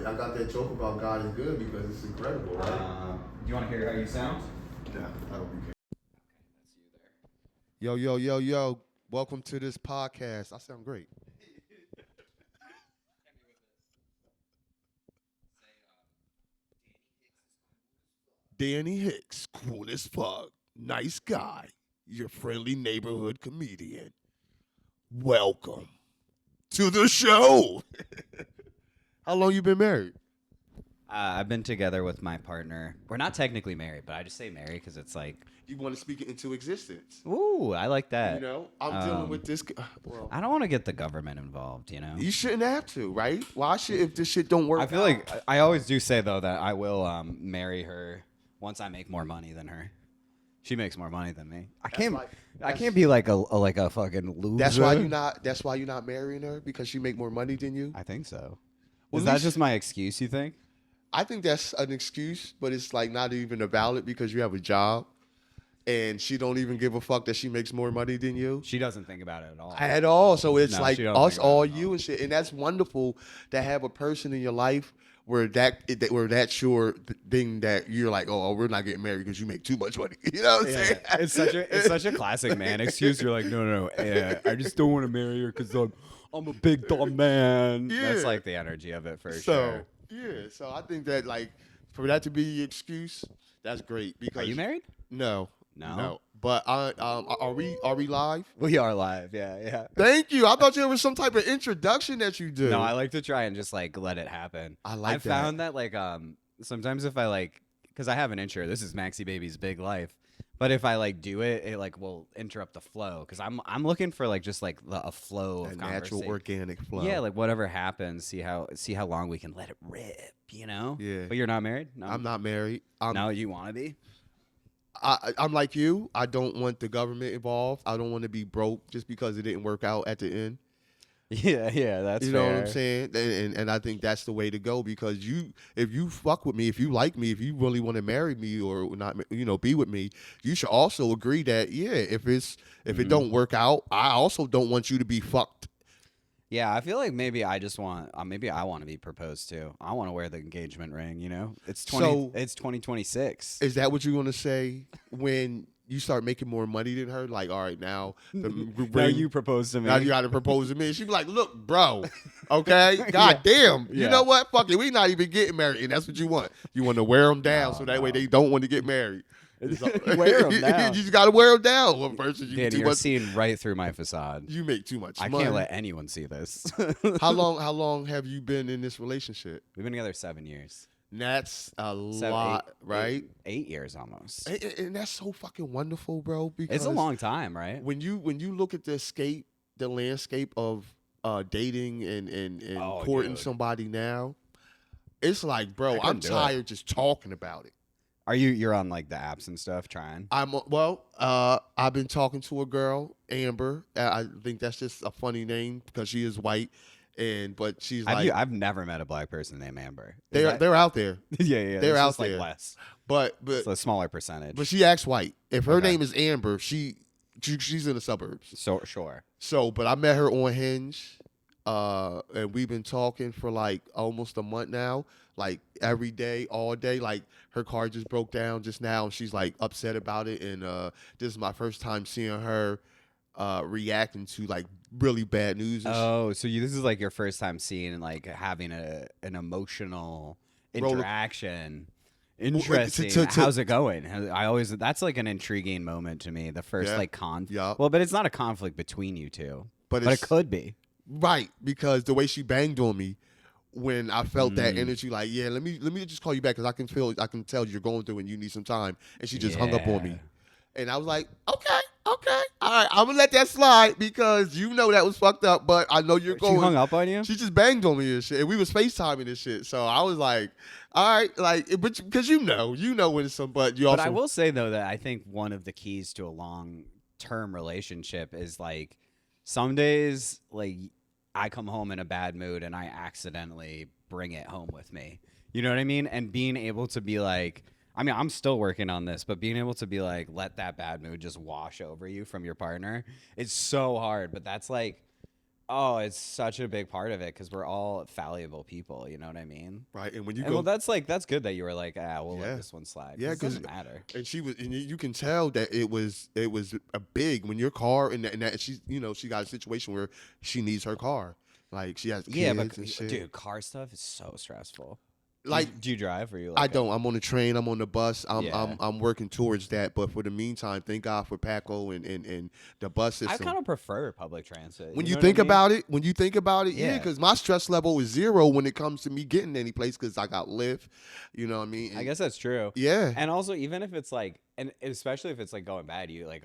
I got that joke about God is good because it's incredible, right? Do you want to hear how you sound? Yeah, I don't care. Yo, yo, yo, yo. Welcome to this podcast. I sound great. Danny Hicks, cool as fuck. Nice guy. Your friendly neighborhood comedian. Welcome to the show. How long you been married? I've been together with my partner. We're not technically married, but I just say married because it's like, You want to speak it into existence. ooh, I like that. You know, I'm dealing with this. Well, I don't want to get the government involved, you know? you shouldn't have to, right? Why should if this shit don't work? I feel like I always do say, though, that I will marry her once I make more money than her. She makes more money than me. I can't be like a fucking loser. That's why you not. That's why you're not marrying her because she make more money than you. I think so. Well, Is at that least- just my excuse, you think? I think that's an excuse, but it's like not even a valid because you have a job, and she don't even give a fuck that she makes more money than you She doesn't think about it at all. at all. So it's No, like she don't us, think about all it at you all. and shit, and that's wonderful to have a person in your life where that's your thing that you're like, oh, we're not getting married because you make too much money. You know what I'm saying? It's such a classic man excuse. You're like, no, I just don't want to marry her because I'm a big dumb man. Yeah. That's like the energy of it for So sure. yeah, so I think that like for that to be your excuse, that's great. Because Are you married? No, No? But are we live? We are live. Yeah. Thank you. I thought there was some type of introduction that you do. No, I like to try and just like let it happen. I like I've that. found that like sometimes if I like because I have an intro. This is Maxie Baby's Big Life. But if I like do it, it like will interrupt the flow because I'm looking for like just like a flow a of natural conversation. organic flow. Yeah, like whatever happens, see how long we can let it rip, you know? Yeah. But you're not married? No. I'm not married. No, you want to be? I'm like you. I don't want the government involved. I don't want to be broke just because it didn't work out at the end. Yeah, that's You fair. know what I'm saying? And I think that's the way to go because if you fuck with me, if you like me, if you really want to marry me or not, be with me, you should also agree that if it don't work out, I also don't want you to be fucked. Yeah, I feel like maybe I just want maybe I want to be proposed to. I want to wear the engagement ring, you know? It's 2026. Is that what you're gonna say when you start making more money than her? Like, all right, now the Now ring, you propose to me. now you got to propose to me. She be like, look, bro, okay, god damn, you Yeah. know what? Fuck it, we not even getting married, and that's what you want. You want to wear them down so that way they don't want to get married. Wear 'em down. You just got to wear them down. One person, Danny, you're seeing right through my facade. you make too much I money. can't let anyone see this. How long have you been in this relationship? We've been together 7 years. That's a 7, lot, 8, right? 8 years almost. And that's so fucking wonderful, bro. Because It's a long time, right? when you look at the landscape of dating and Oh, courting dude. somebody now, it's like, bro, I couldn't I'm do it. tired just talking about it. Are you're on like the apps and stuff trying? I've been talking to a girl, Amber. I think that's just a funny name because she is white, but she's like I've never met a black person named Amber. they're out there, yeah. they're it's out just, there. like less. but It's a smaller percentage. but she acts white. If her Okay. name is Amber, she's in the suburbs. So sure. So, but I met her on Hinge, and we've been talking for like almost a month now, like every day, all day. Like her car just broke down just now, and she's like upset about it. And this is my first time seeing her reacting to like really bad news. And Oh, so this is like your first time seeing and like having an emotional interaction. Interesting. How's it going? That's like an intriguing moment to me. The first Yeah. like conflict. Yeah. Well, but it's not a conflict between you two. But it it's- could be. Right, because the way she banged on me when I felt that energy, like, yeah, let me just call you back because I can tell you're going through and you need some time, and she just hung up on me, Yeah. and I was like, okay, all right, I'm gonna let that slide because you know that was fucked up, but I know you're going. She hung up on you? She just banged on me and shit, and we was FaceTiming and shit, so I was like, all right, like, but because you know when it's some, but you also. But I will say though that I think one of the keys to a long-term relationship is like some days like I come home in a bad mood and I accidentally bring it home with me. You know what I mean? And being able to be like, I mean, I'm still working on this, but being able to be like, let that bad mood just wash over you from your partner, it's so hard. But that's like, Oh, it's such a big part of it because we're all fallible people. You know what I mean? right? And when you And well, go, that's good that you were like, we'll let yeah, this one slide. yeah, 'Cause it because doesn't matter. and she was, and you can tell that it was a big when your car and that she's she got a situation where she needs her car, like she has Yeah, kids but and shit. dude, car stuff is so stressful. Like Do you drive or you I like don't. I'm on the train. I'm on the bus. I'm Yeah. I'm I'm working towards that. But for the meantime, thank God for Paco and the bus I system. kind of prefer public transit. When You you know what I think mean? about it, yeah, Yeah. because my stress level is zero when it comes to me getting any place because I got Lyft. You know what I mean? I And guess that's true. yeah, And also, even if it's like, and especially if it's like going bad, you like,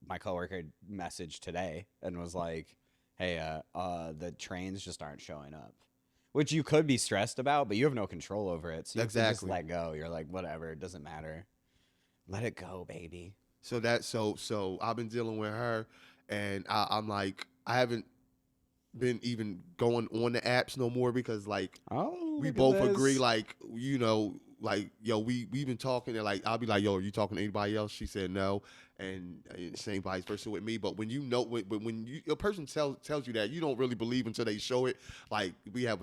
my coworker messaged today and was like, "Hey, the trains just aren't showing up," which you could be stressed about, but you have no control over it, so you have to just exactly. let go. You're like, whatever, it doesn't matter. Let it go, baby. So I've been dealing with her, and I'm like I haven't been even going on the apps no more because like Oh, we look at both agree, this. like, like, yo, we've been talking, and like I'll be like, yo, are you talking to anybody else? She said no, and same vice versa with me. But when a person tells you that, you don't really believe until they show it. Like we have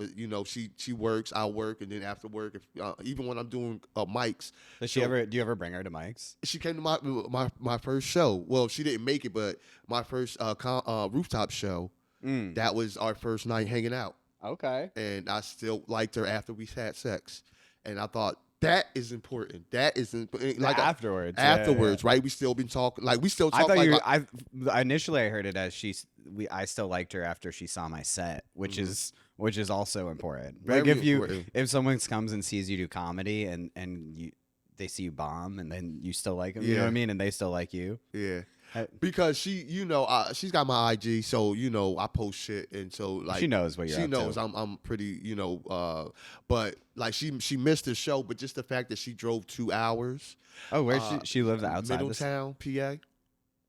she works, I work, and then after work, if even when I'm doing mics, Does she so ever? Do you ever bring her to Mike's? she came to my first show. Well, she didn't make it, but my first rooftop show. Mm. That was our first night hanging out, Okay. and I still liked her after we had sex, and I thought that is important. That is like Afterwards. Yeah. afterwards, right? We still been talking, like we still I talk thought like, you. I initially I heard it as I still liked her after she saw my set, which is also important. Like very important. if someone comes and sees you do comedy and they see you bomb and then you still like them, you know what I Yeah. mean, and they still like you. Yeah, I- because she's got my IG, so I post shit, and so like she knows what you're she up knows to. I'm pretty but like she missed the show, but just the fact that she drove 2 hours, Oh, where uh, she lives outside this. Middletown, PA.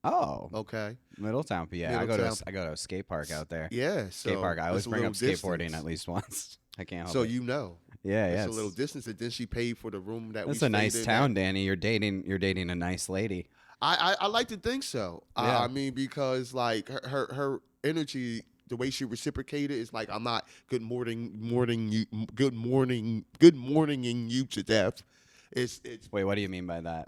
Oh, Okay, Middletown, PA. Middletown. I go to a skate park out there. Yeah, Skate so park. I always it's a bring little up skateboarding distance. at least once. I can't help So it. Yeah, it's yeah. a little distance, and then she paid for the room that we That's a stayed nice in. town, Danny. You're dating a nice lady. I like to think so. Yeah. I mean, because like her energy, the way she reciprocated is like, I'm not good morninging you to death. It's Wait, what do you mean by that?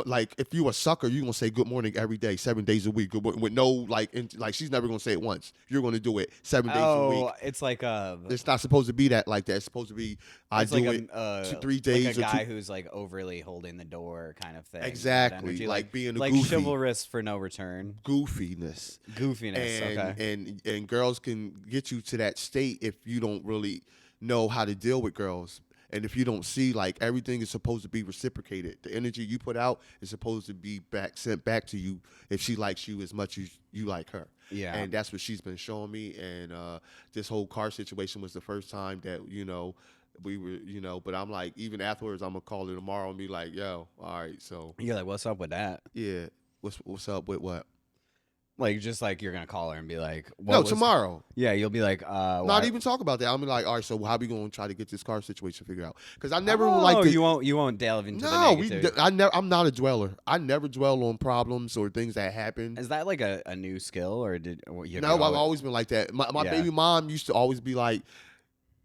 like if you a sucker, you're gonna say good morning every day, 7 days a week, with no like she's never gonna say it once. You're gonna do it 7 days a week. Oh, it's like It's not supposed to be that like that. It's supposed to be I it's do like it a 3 like days a or guy two. who's like overly holding the door kind of thing. that Exactly, energy, like being a like goofy. chivalrous for no return. Goofiness. Goofiness. and Okay. and girls can get you to that state if you don't really know how to deal with girls, and if you don't see like everything is supposed to be reciprocated. The energy you put out is supposed to be sent back to you if she likes you as much as you like her. Yeah. And that's what she's been showing me, and this whole car situation was the first time that we were, but I'm like, even afterwards, I'm gonna call her tomorrow and be like, yo, all right, so You're like, what's up with that? yeah, what's up with what? Like, just like you're gonna call her and be like, what No, was? tomorrow. Yeah, you'll be like, Not why? even talk about that. I'm like, all right, so how we gonna try to get this car situation figured out? Because I never Oh, like to. you won't delve into the No, negativity. I'm not a dweller. I never dwell on problems or things that happen. Is that like a new skill or did you? No, I've always been like that. My Yeah. baby mom used to always be like,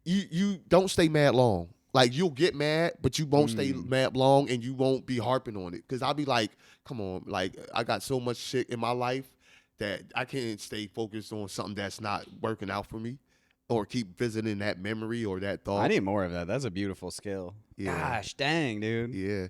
you don't stay mad long. Like you'll get mad, but you won't stay mad long, and you won't be harping on it. Because I'll be like, come on, like I got so much shit in my life that I can't stay focused on something that's not working out for me, or keep visiting that memory or that thought. I need more of that. That's a beautiful skill. Yeah. Gosh, dang, dude. Yeah.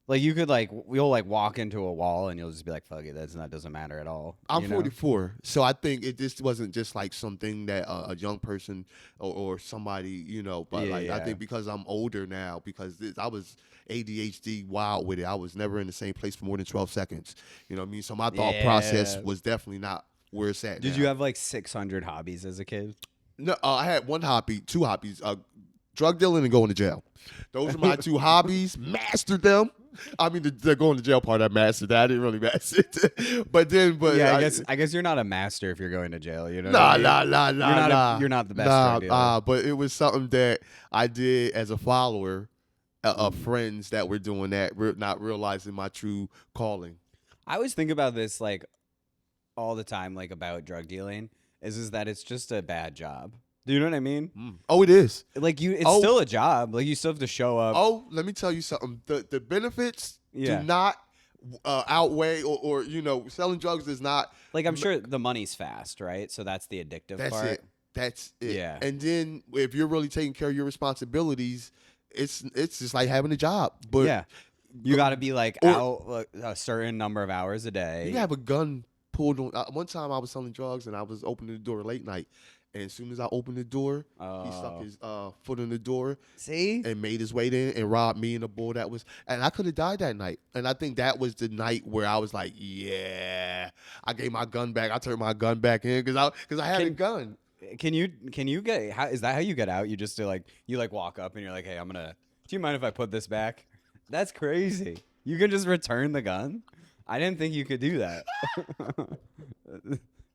Like you could you'll like walk into a wall and you'll just be like, fuck it, that doesn't matter at all. I'm you know? 44, so I think this wasn't just like something that a young person or somebody, but like I Yeah. think because I'm older now, because I was ADHD wild with it. I was never in the same place for more than 12 seconds. You know what I mean? So my thought process Yeah. was definitely not where it's at. Did now. you have like 600 hobbies as a kid? No, I had two hobbies: drug dealing and going to jail. Those are my two hobbies. Mastered them. I mean, the going to jail part I mastered. That I didn't really master it. but Yeah, I guess you're not a master if you're going to jail. You know? Nah, what I mean? nah. You're not the best drug dealer. But it was something that I did as a follower of friends that were doing that, not realizing my true calling. I always think about this like all the time, like about drug dealing. is that it's just a bad job. Do you know what I mean? Oh, it is. Like it's Oh. still a job. Like you still have to show up. Oh, let me tell you something. The benefits Yeah. do not outweigh or selling drugs is not. Like I'm sure the money's fast, right? So that's the addictive That's part. it. That's it. Yeah. And then if you're really taking care of your responsibilities, it's just like having a job. But Yeah. You got to be like or- out a certain number of hours a day. you have a gun pulled on. One time I was selling drugs and I was opening the door late night. And as soon as I opened the door, he stuck his foot in the door. See? And made his way in and robbed me and the boy that was. And I could have died that night. And I think that was the night where I was like, yeah. I gave my gun back. I turned my gun back in because I had a gun. Can you get is that how you get out? You just do you walk up and you're like, "Hey, do you mind if I put this back?" That's crazy. You can just return the gun? I didn't think you could do that.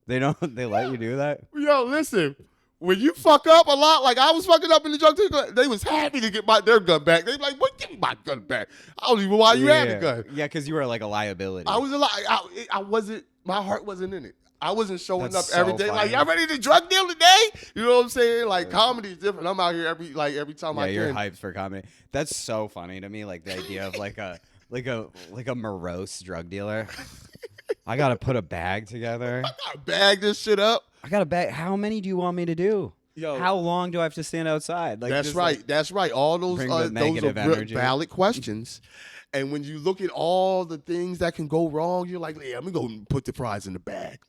They let you do that? Yo, listen. When you fuck up a lot, like I was fucking up in the drug dealer, they was happy to get their gun back. They like, "What? Give me my gun back." I don't even know why you had the gun. Yeah, because you were like a liability. I was I wasn't. My heart wasn't in it. I wasn't showing That's up every so day. funny. Like, y'all ready to drug deal today? You know what I'm saying? Like, comedy is different. I'm out here every time I can. Yeah, you're hyped for comedy. That's so funny to me. Like the idea of like a morose drug dealer. I gotta put a bag together. I gotta bag this shit up. I gotta bag. How many do you want me to do? Yo, How long do I have to stand outside? Like that's just, right. like, That's right. All those bring the those negative are energy. valid questions. And when you look at all the things that can go wrong, you're like, "Yeah, I'm gonna go and put the fries in the bag."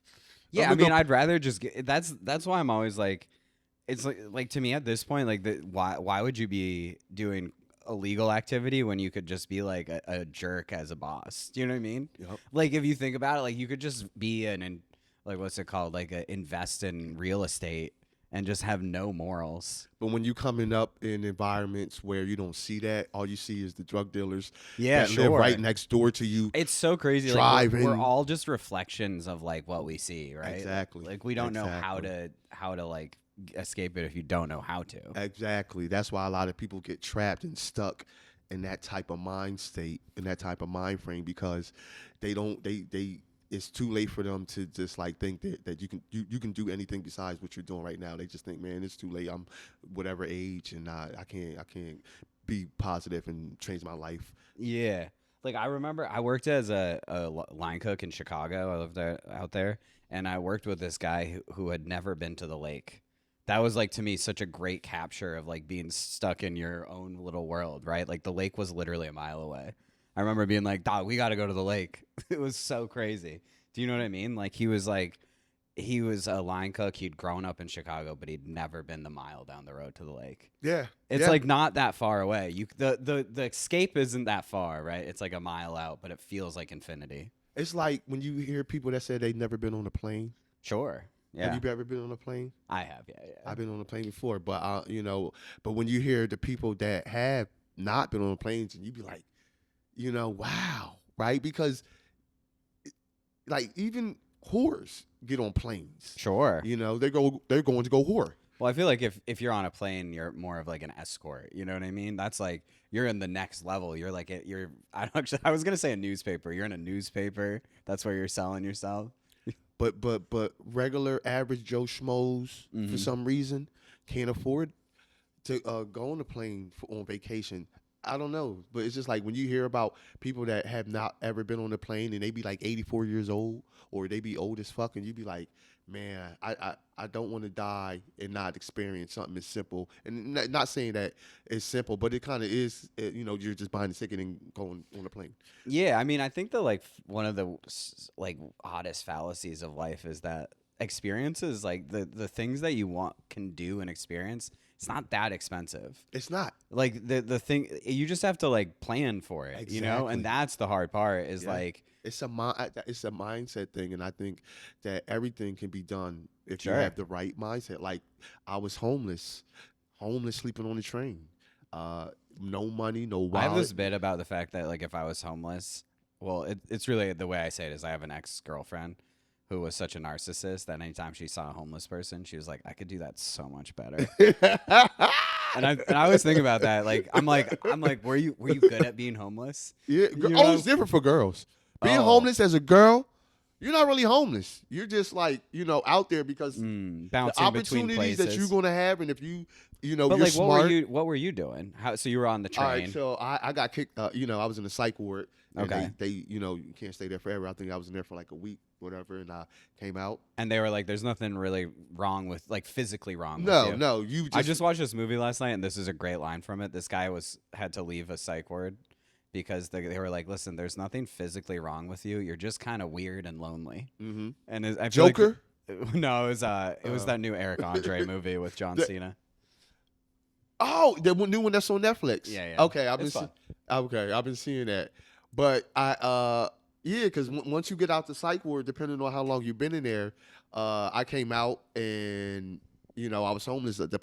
Yeah, I'm I mean, gonna I'd rather just get. That's why I'm always like, it's like to me at this point, like why would you be doing illegal activity when you could just be like a jerk as a boss? Do you know what I mean? Yep. Like if you think about it, like you could just be like what's it called, like invest in real estate and just have no morals. But when you coming up in environments where you don't see that, all you see is the drug dealers Yeah, that sure. live right next door to you. It's so crazy. Like Driving. we're all just reflections of like what we see, right? Exactly. Like we don't know Exactly. how to like escape it if you don't know how to. Exactly. That's why a lot of people get trapped and stuck in that type of mind state, in that type of mind frame, because they it's too late for them to just like think that you can do anything besides what you're doing right now. They just think, man, it's too late. I'm whatever age and I can't be positive and change my life. Yeah. Like I remember I worked as a line cook in Chicago. I lived out there, and I worked with this guy who had never been to the lake. That was like to me such a great capture of like being stuck in your own little world, right? Like the lake was literally a mile away. I remember being like, "Dog, we got to go to the lake." It was so crazy. Do you know what I mean? Like he was a line cook. He'd grown up in Chicago, but he'd never been the mile down the road to the lake. Yeah. It's like not that far away. The escape isn't that far, right? It's like a mile out, but it feels like infinity. It's like when you hear people that say they've never been on a plane. Sure. Yeah. Have you ever been on a plane? I have. Yeah. I've been on a plane before, but but when you hear the people that have not been on planes, and you be like, wow, right? Because like even whores get on planes. Sure. They're going to go whore. Well, I feel like if you're on a plane, you're more of like an escort. You know what I mean? That's like you're in the next level. You're like I was gonna say a newspaper. You're in a newspaper. That's where you're selling yourself. But regular average Joe Schmoes for some reason can't afford to go on a plane on vacation. I don't know, but it's just like when you hear about people that have not ever been on a plane and they be like 84 years old or they be old as fuck, and you be like, man, I don't want to die and not experience something as simple. And not saying that it's simple, but it kind of is. You're just buying a ticket and going on a plane. Yeah, I mean, I think one of the like hottest fallacies of life is that experiences, like the things that you can do and experience, it's not that expensive. It's not. Like the thing, you just have to like plan for it, Exactly. And that's the hard part is like. It's a mindset thing, and I think that everything can be done if Sure. you have the right mindset. Like I was homeless sleeping on the train, no money, no wallet. I have this bit about the fact that like if I was homeless, well, it's really the way I say it is I have an ex-girlfriend who was such a narcissist that anytime she saw a homeless person, she was like, I could do that so much better. And I always think about that. Like I'm like, were you good at being homeless? Yeah, You know? it's different for girls. Being Oh. homeless as a girl, you're not really homeless. You're just like, out there because the Bouncing between opportunities that you're places. gonna have, and if you, But you're like, smart. what were you doing? How? So you were on the All right, train. so I got kicked. I was in the psych ward, and Okay. they you can't stay there forever. I think I was in there for like a week, whatever, and I came out. And they were like, "There's nothing really wrong with, like, physically wrong with No, you." no, you I just just watched this movie last night, and this is a great line from it. This guy had to leave a psych ward because they were like, "Listen, there's nothing physically wrong with you. You're just kind of weird and lonely." And I feel Joker. no, it was that new Eric Andre movie with John The- Cena. Oh, the new one that's on Netflix. Yeah, yeah. Okay, It's fun. I've been seeing that, but yeah, because once you get out the psych ward, depending on how long you've been in there, I came out and I was homeless. The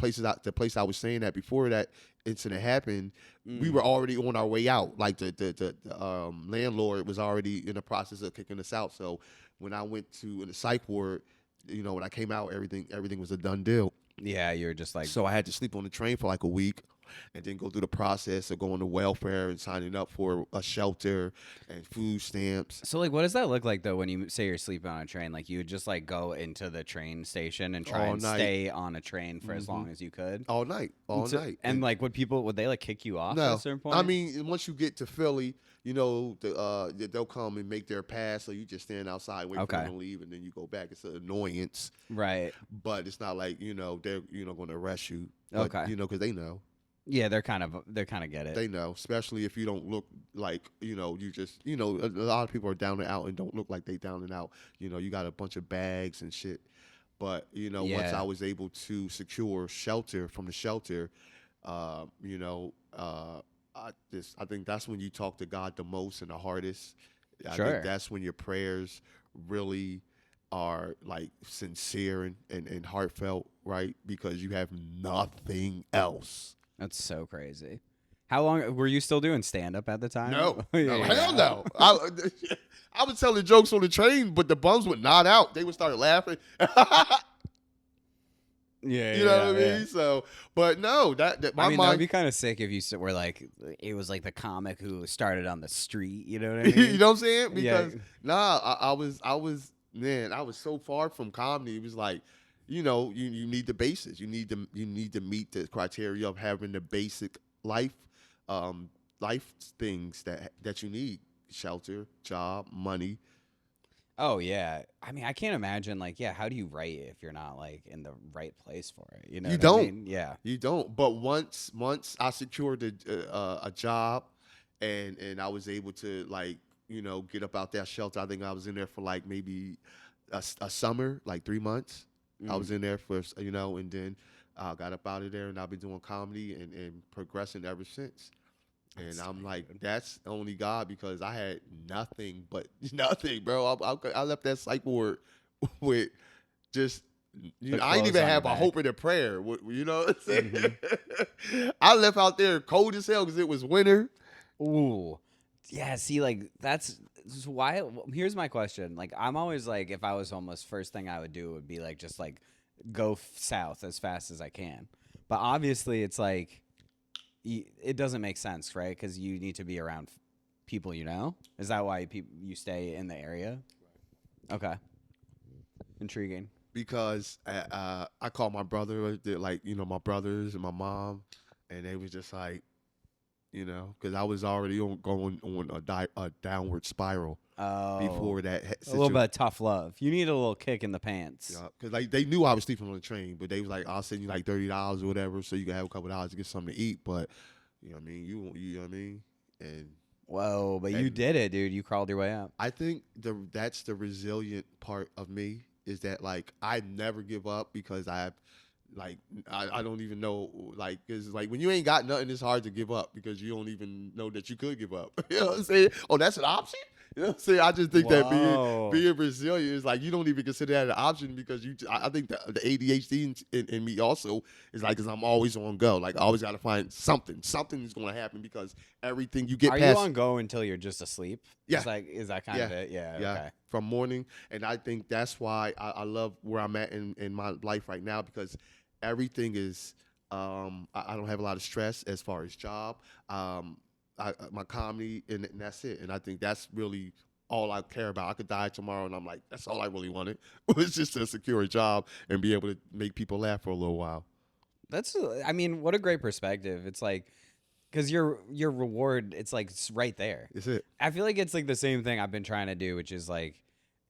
place I was staying at before that incident happened, we were already on our way out. Like the landlord was already in the process of kicking us out. So when I went to the psych ward, when I came out, everything was a done deal. Yeah, you're just like, So I had to sleep on the train for like a week and then go through the process of going to welfare and signing up for a shelter and food stamps so like, what does that look like though when you say you're sleeping on a train? Like, you would just like go into the train station and try all and night, stay on a train for as long as you could. all night, And like, would they like kick you off at no, a certain point? I mean, once you get to Philly, they'll come and make their pass, so you just stand outside, wait for Okay. them to leave, and then you go back. It's an annoyance, Right. but it's not like they're going to arrest you. But, Okay. because they know. Yeah, they're kind of get it. They know, especially if you don't look like, you just, a lot of people are down and out and don't look like they down and out. You got a bunch of bags and shit. But, once Yeah. I was able to secure shelter from the shelter, I think that's when you talk to God the most and the hardest. I Sure. think that's when your prayers really are like sincere and heartfelt, right? Because you have nothing else. That's so crazy. How long were you still doing stand up at the time? No, Yeah, no, yeah. hell no. I was telling jokes on the train, but the bums would nod out. They would start laughing. Yeah, You know what I mean? So, but no, that my I mean, that would mind. be kind of sick if you were like, it was like the comic who started on the street. You know what I mean? You know what I'm saying? Yeah. Because I was man, I was so far from comedy. It was like, you need the basis. You need to meet the criteria of having the basic life things that you need: shelter, job, money. Oh yeah. I mean, I can't imagine like, yeah, how do you write if you're not like in the right place for it? You know You what I don't. mean? Yeah. You don't. But once I secured a job, and I was able to like get up out that shelter. I think I was in there for like maybe a summer, like 3 months. I was in there for and then I got up out of there, and I've been doing comedy and progressing ever since. And That's I'm so like, good. that's only God, because I had nothing but nothing, bro. I left that psych ward with just, The I didn't clothes even on your have a back. hope and a prayer. You know what I'm saying? I left out there cold as hell because it was winter. Ooh. Yeah, see, like that's why. Here's my question. Like, I'm always like, if I was homeless, first thing I would do would be like just like go south as fast as I can. But obviously, it's like it doesn't make sense, right? Because you need to be around people you know. Is that why you stay in the area? Okay, intriguing. Because I called my brother, like my brothers and my mom, and they was just like, because I was already going on a downward spiral Oh, before that. a little bit of tough love. You need a little kick in the pants. Because like they knew I was sleeping on the train, but they was like, I'll send you like $30 or whatever, so you can have a couple of dollars to get something to eat. But you know what I mean, you know what I mean, and Whoa, but you And- did it, dude. You crawled your way out. I think that's the resilient part of me, is that like I never give up, because I don't even know, like, because like when you ain't got nothing, it's hard to give up because you don't even know that you could give up. You know what I'm saying? Oh, that's an option? You know what I'm saying? I just think that Whoa. being resilient is like, you don't even consider that an option, because I think the ADHD in me also is like, because I'm always on go. Like, I always got to find something. Something is going to happen, because everything you get Are past. you on go until you're just asleep? Yeah. Is that kind of it? Yeah. Okay. From morning. And I think that's why I love where I'm at in my life right now, because everything is, I don't have a lot of stress as far as job, my comedy, and that's it. And I think that's really all I care about. I could die tomorrow, and I'm like, that's all I really wanted was just a secure job and be able to make people laugh for a little while. That's, I mean, what a great perspective. It's like, because your reward, it's like it's right there. That's it. I feel like it's like the same thing I've been trying to do, which is like,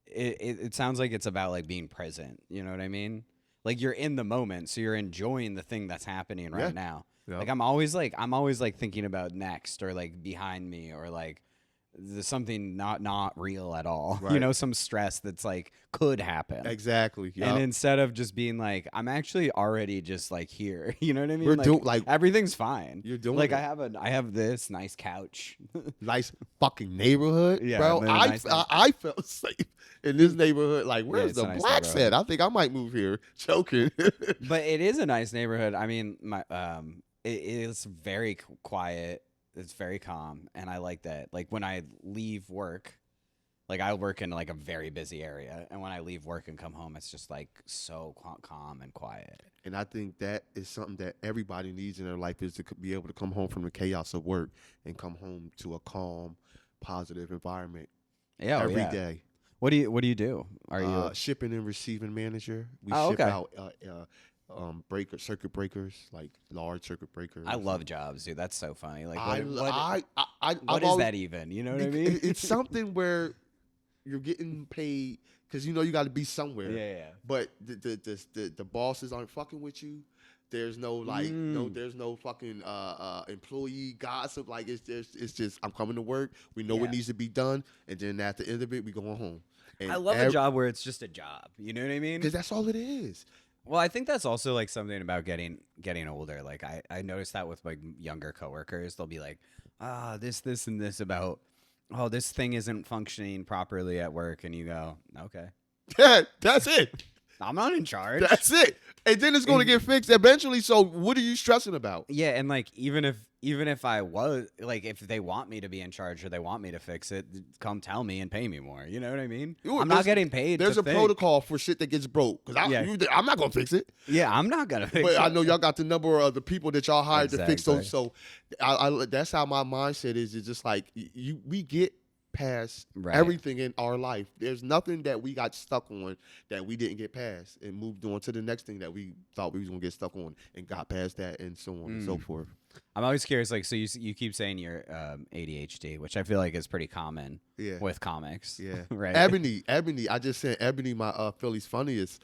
it sounds like it's about like being present. You know what I mean? Like you're in the moment, so you're enjoying the thing that's happening right Yeah. now. Yeah. Like I'm always like thinking about next or like behind me or like there's something not real at all. You Right. know, some stress that's like could happen. Exactly. Yeah. And instead of just being like, I'm actually already just like here. You know what I mean? We're like, doing like everything's fine. you're doing Like it. I have this nice couch. Nice fucking neighborhood, Yeah, bro. I'm in a nice I felt safe in this neighborhood. Like, where's it's the a nice blacks neighborhood. at? I think I might move here. Joking. But it is a nice neighborhood. I mean, it is very quiet. It's very calm, and I like that. Like when I leave work, like I work in like a very busy area, and when I leave work and come home, it's just like so calm and quiet. And I think that is something that everybody needs in their life is to be able to come home from the chaos of work and come home to a calm, positive environment Yeah, every day. What do you do? Are you? Shipping and receiving manager? We Oh, ship okay. out circuit breakers, like large circuit breakers. I love jobs, dude. That's so funny. Like, I what I've is always, that even? You know what I mean? It's something where you're getting paid because you know you got to be somewhere. Yeah. But the bosses aren't fucking with you. There's no like there's no fucking employee gossip. Like it's just I'm coming to work. We know what Yeah. needs to be done, and then at the end of it, we going home. And I love a job where it's just a job. You know what I mean? because that's all it is. Well, I think that's also like something about getting older. Like I noticed that with my younger coworkers. They'll be like, this and this about, oh, this thing isn't functioning properly at work, and you go, okay, Yeah, that's it. I'm not in charge. That's it. And then it's going to get fixed eventually. So what are you stressing about? Yeah, and like even if I was like if they want me to be in charge or they want me to fix it, come tell me and pay me more. You know what I mean? I'm not getting paid. There's to a think. protocol for shit that gets broke. Because I'm not going to fix it. Yeah, I'm not gonna fix But it. I know y'all got the number of the people that y'all hired to fix Exactly. those. So that's how my mindset is. It's just like we get past Right. everything in our life. There's nothing that we got stuck on that we didn't get past and moved on to the next thing that we thought we was going to get stuck on and got past that and so on and so forth. I'm always curious. Like, so you keep saying you're ADHD, which I feel like is pretty common Yeah. with comics. Yeah. Right. Ebony. I just sent Ebony my Philly's funniest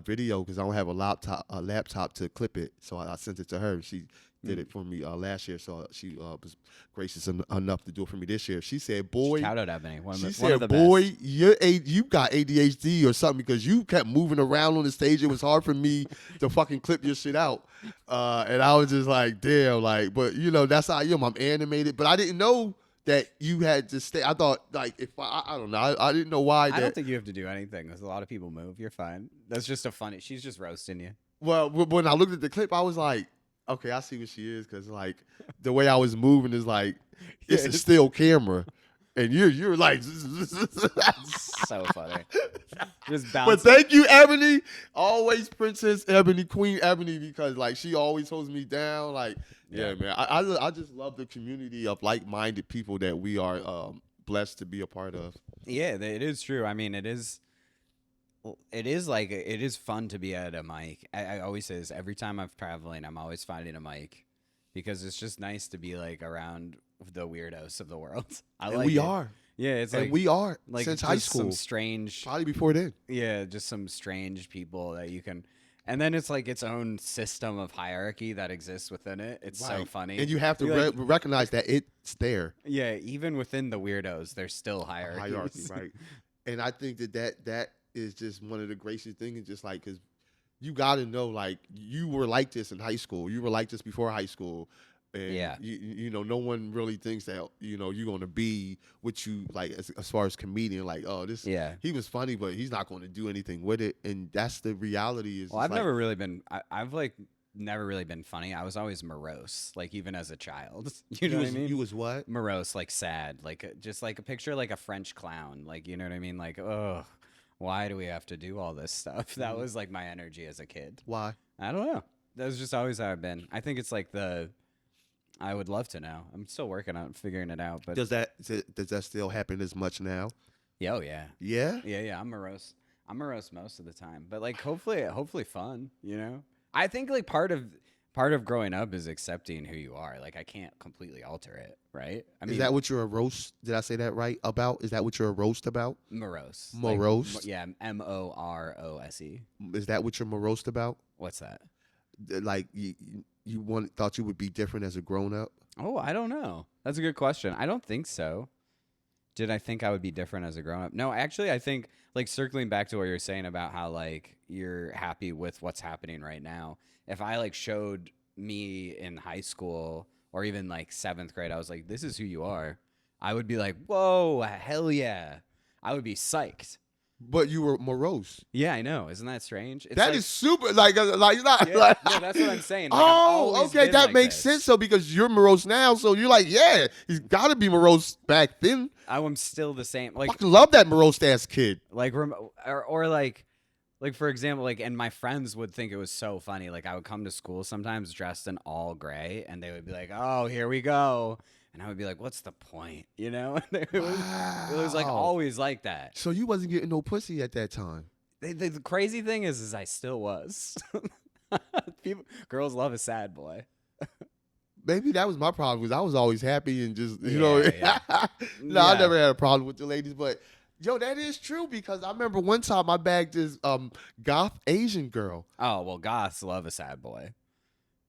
video because I don't have a laptop to clip it. So I sent it to her. She did it for me last year. So she was gracious enough to do it for me this year. She said, boy. Shout out Ebony. One She of said, the boy, best. you got ADHD or something because you kept moving around on the stage. It was hard for me to fucking clip your shit out. And I was just like, damn, like, but you know, that's how I am. I'm animated. But I didn't know that you had to stay. I thought, like, if I don't know. I didn't know why. I don't think you have to do anything because a lot of people move. You're fine. That's just a funny. She's just roasting you. Well, when I looked at the clip, I was like, okay, I see what she is because, like, the way I was moving is like, it's a still camera. And you're like, So funny. Just but bouncing. thank you, Ebony. Always Princess Ebony, Queen Ebony, because like she always holds me down. Like, yeah, man. I just love the community of like-minded people that we are blessed to be a part of. Yeah, it is true. I mean, it is fun to be at a mic. I always say this every time I'm traveling. I'm always finding a mic because it's just nice to be like around the weirdos of the world. We are. Yeah, it's like We are like since just high school. some strange, Probably before then. yeah, just some strange people that you can, and then it's like its own system of hierarchy that exists within it. It's so Right. funny, And you have to You're like- recognize that it's there. yeah, even within the weirdos, there's still hierarchies. Hierarchy, right? And I think that is just one of the gracious things. Just like because you got to know, like you were like this in high school. You were like this before high school. And Yeah. you know, no one really thinks that you know you're gonna be what you like as far as comedian. Like, oh, this Yeah. he was funny, but he's not going to do anything with it. And that's the reality. Is Well, it's I've like, never really been. I've like never really been funny. I was always morose, like even as a child. You know what I mean? You was what? Morose, like sad, like just like a picture like a French clown, like you know what I mean? Like, oh, why do we have to do all this stuff? That was like my energy as a kid. Why? I don't know. That was just always how I've been. I think it's like I would love to know. I'm still working on figuring it out, but Does that still happen as much now? Yeah, oh yeah. Yeah. Yeah. I'm morose. I'm morose most of the time, but like hopefully fun. You know, I think like part of growing up is accepting who you are. Like I can't completely alter it, right? I Is mean, that what you're a roast? Did I say that right? About? Is that what you're a roast about? morose. Like Morose? yeah, morose. Is that what you're morose about? What's that? Like you thought you would be different as a grown up? Oh, I don't know. That's a good question. I don't think so. Did I think I would be different as a grown up? No, actually, I think like circling back to what you're saying about how like you're happy with what's happening right now. If I like showed me in high school or even like seventh grade, I was like, this is who you are. I would be like, whoa, hell yeah. I would be psyched. But you were morose. Yeah, I know. Isn't that strange? It's That like, is super. Like not. yeah, Like, no, that's what I'm saying. Like, I've oh, always okay, been that like makes this. sense. So because you're morose now, so you're like, yeah, he's got to be morose back then. I'm still the same. Like, Fucking love that morose ass kid. like or like for example, like, and my friends would think it was so funny. Like I would come to school sometimes dressed in all gray, and they would be like, "Oh, here we go," and I would be like, "What's the point?" You know? It was like Wow. always like that. So you wasn't getting no pussy at that time. The crazy thing is I still was. Girls love a sad boy. Maybe that was my problem because I was always happy and just Yeah. No, I Yeah. never had a problem with the ladies, but yo, that is true because I remember one time I bagged this goth Asian girl. Oh well, goths love a sad boy.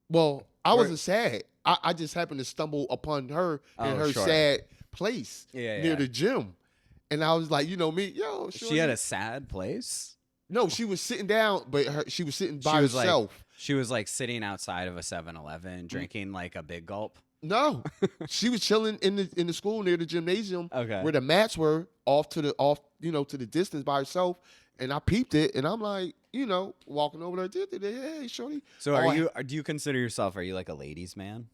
Well, I Where- wasn't sad. I just happened to stumble upon her in Oh, her sure. sad place Yeah, near yeah. the gym. And I was like, you know me, yo, She had a sad place. no, she was sitting down, but she was sitting by She was like- herself. She was like sitting outside of a 7-Eleven drinking like a big gulp. No, she was chilling in the school near the gymnasium Okay. where the mats were off to the distance by herself. And I peeped it, and I'm like, walking over there, hey, shorty. So Oh, do you consider yourself, are you like a ladies man?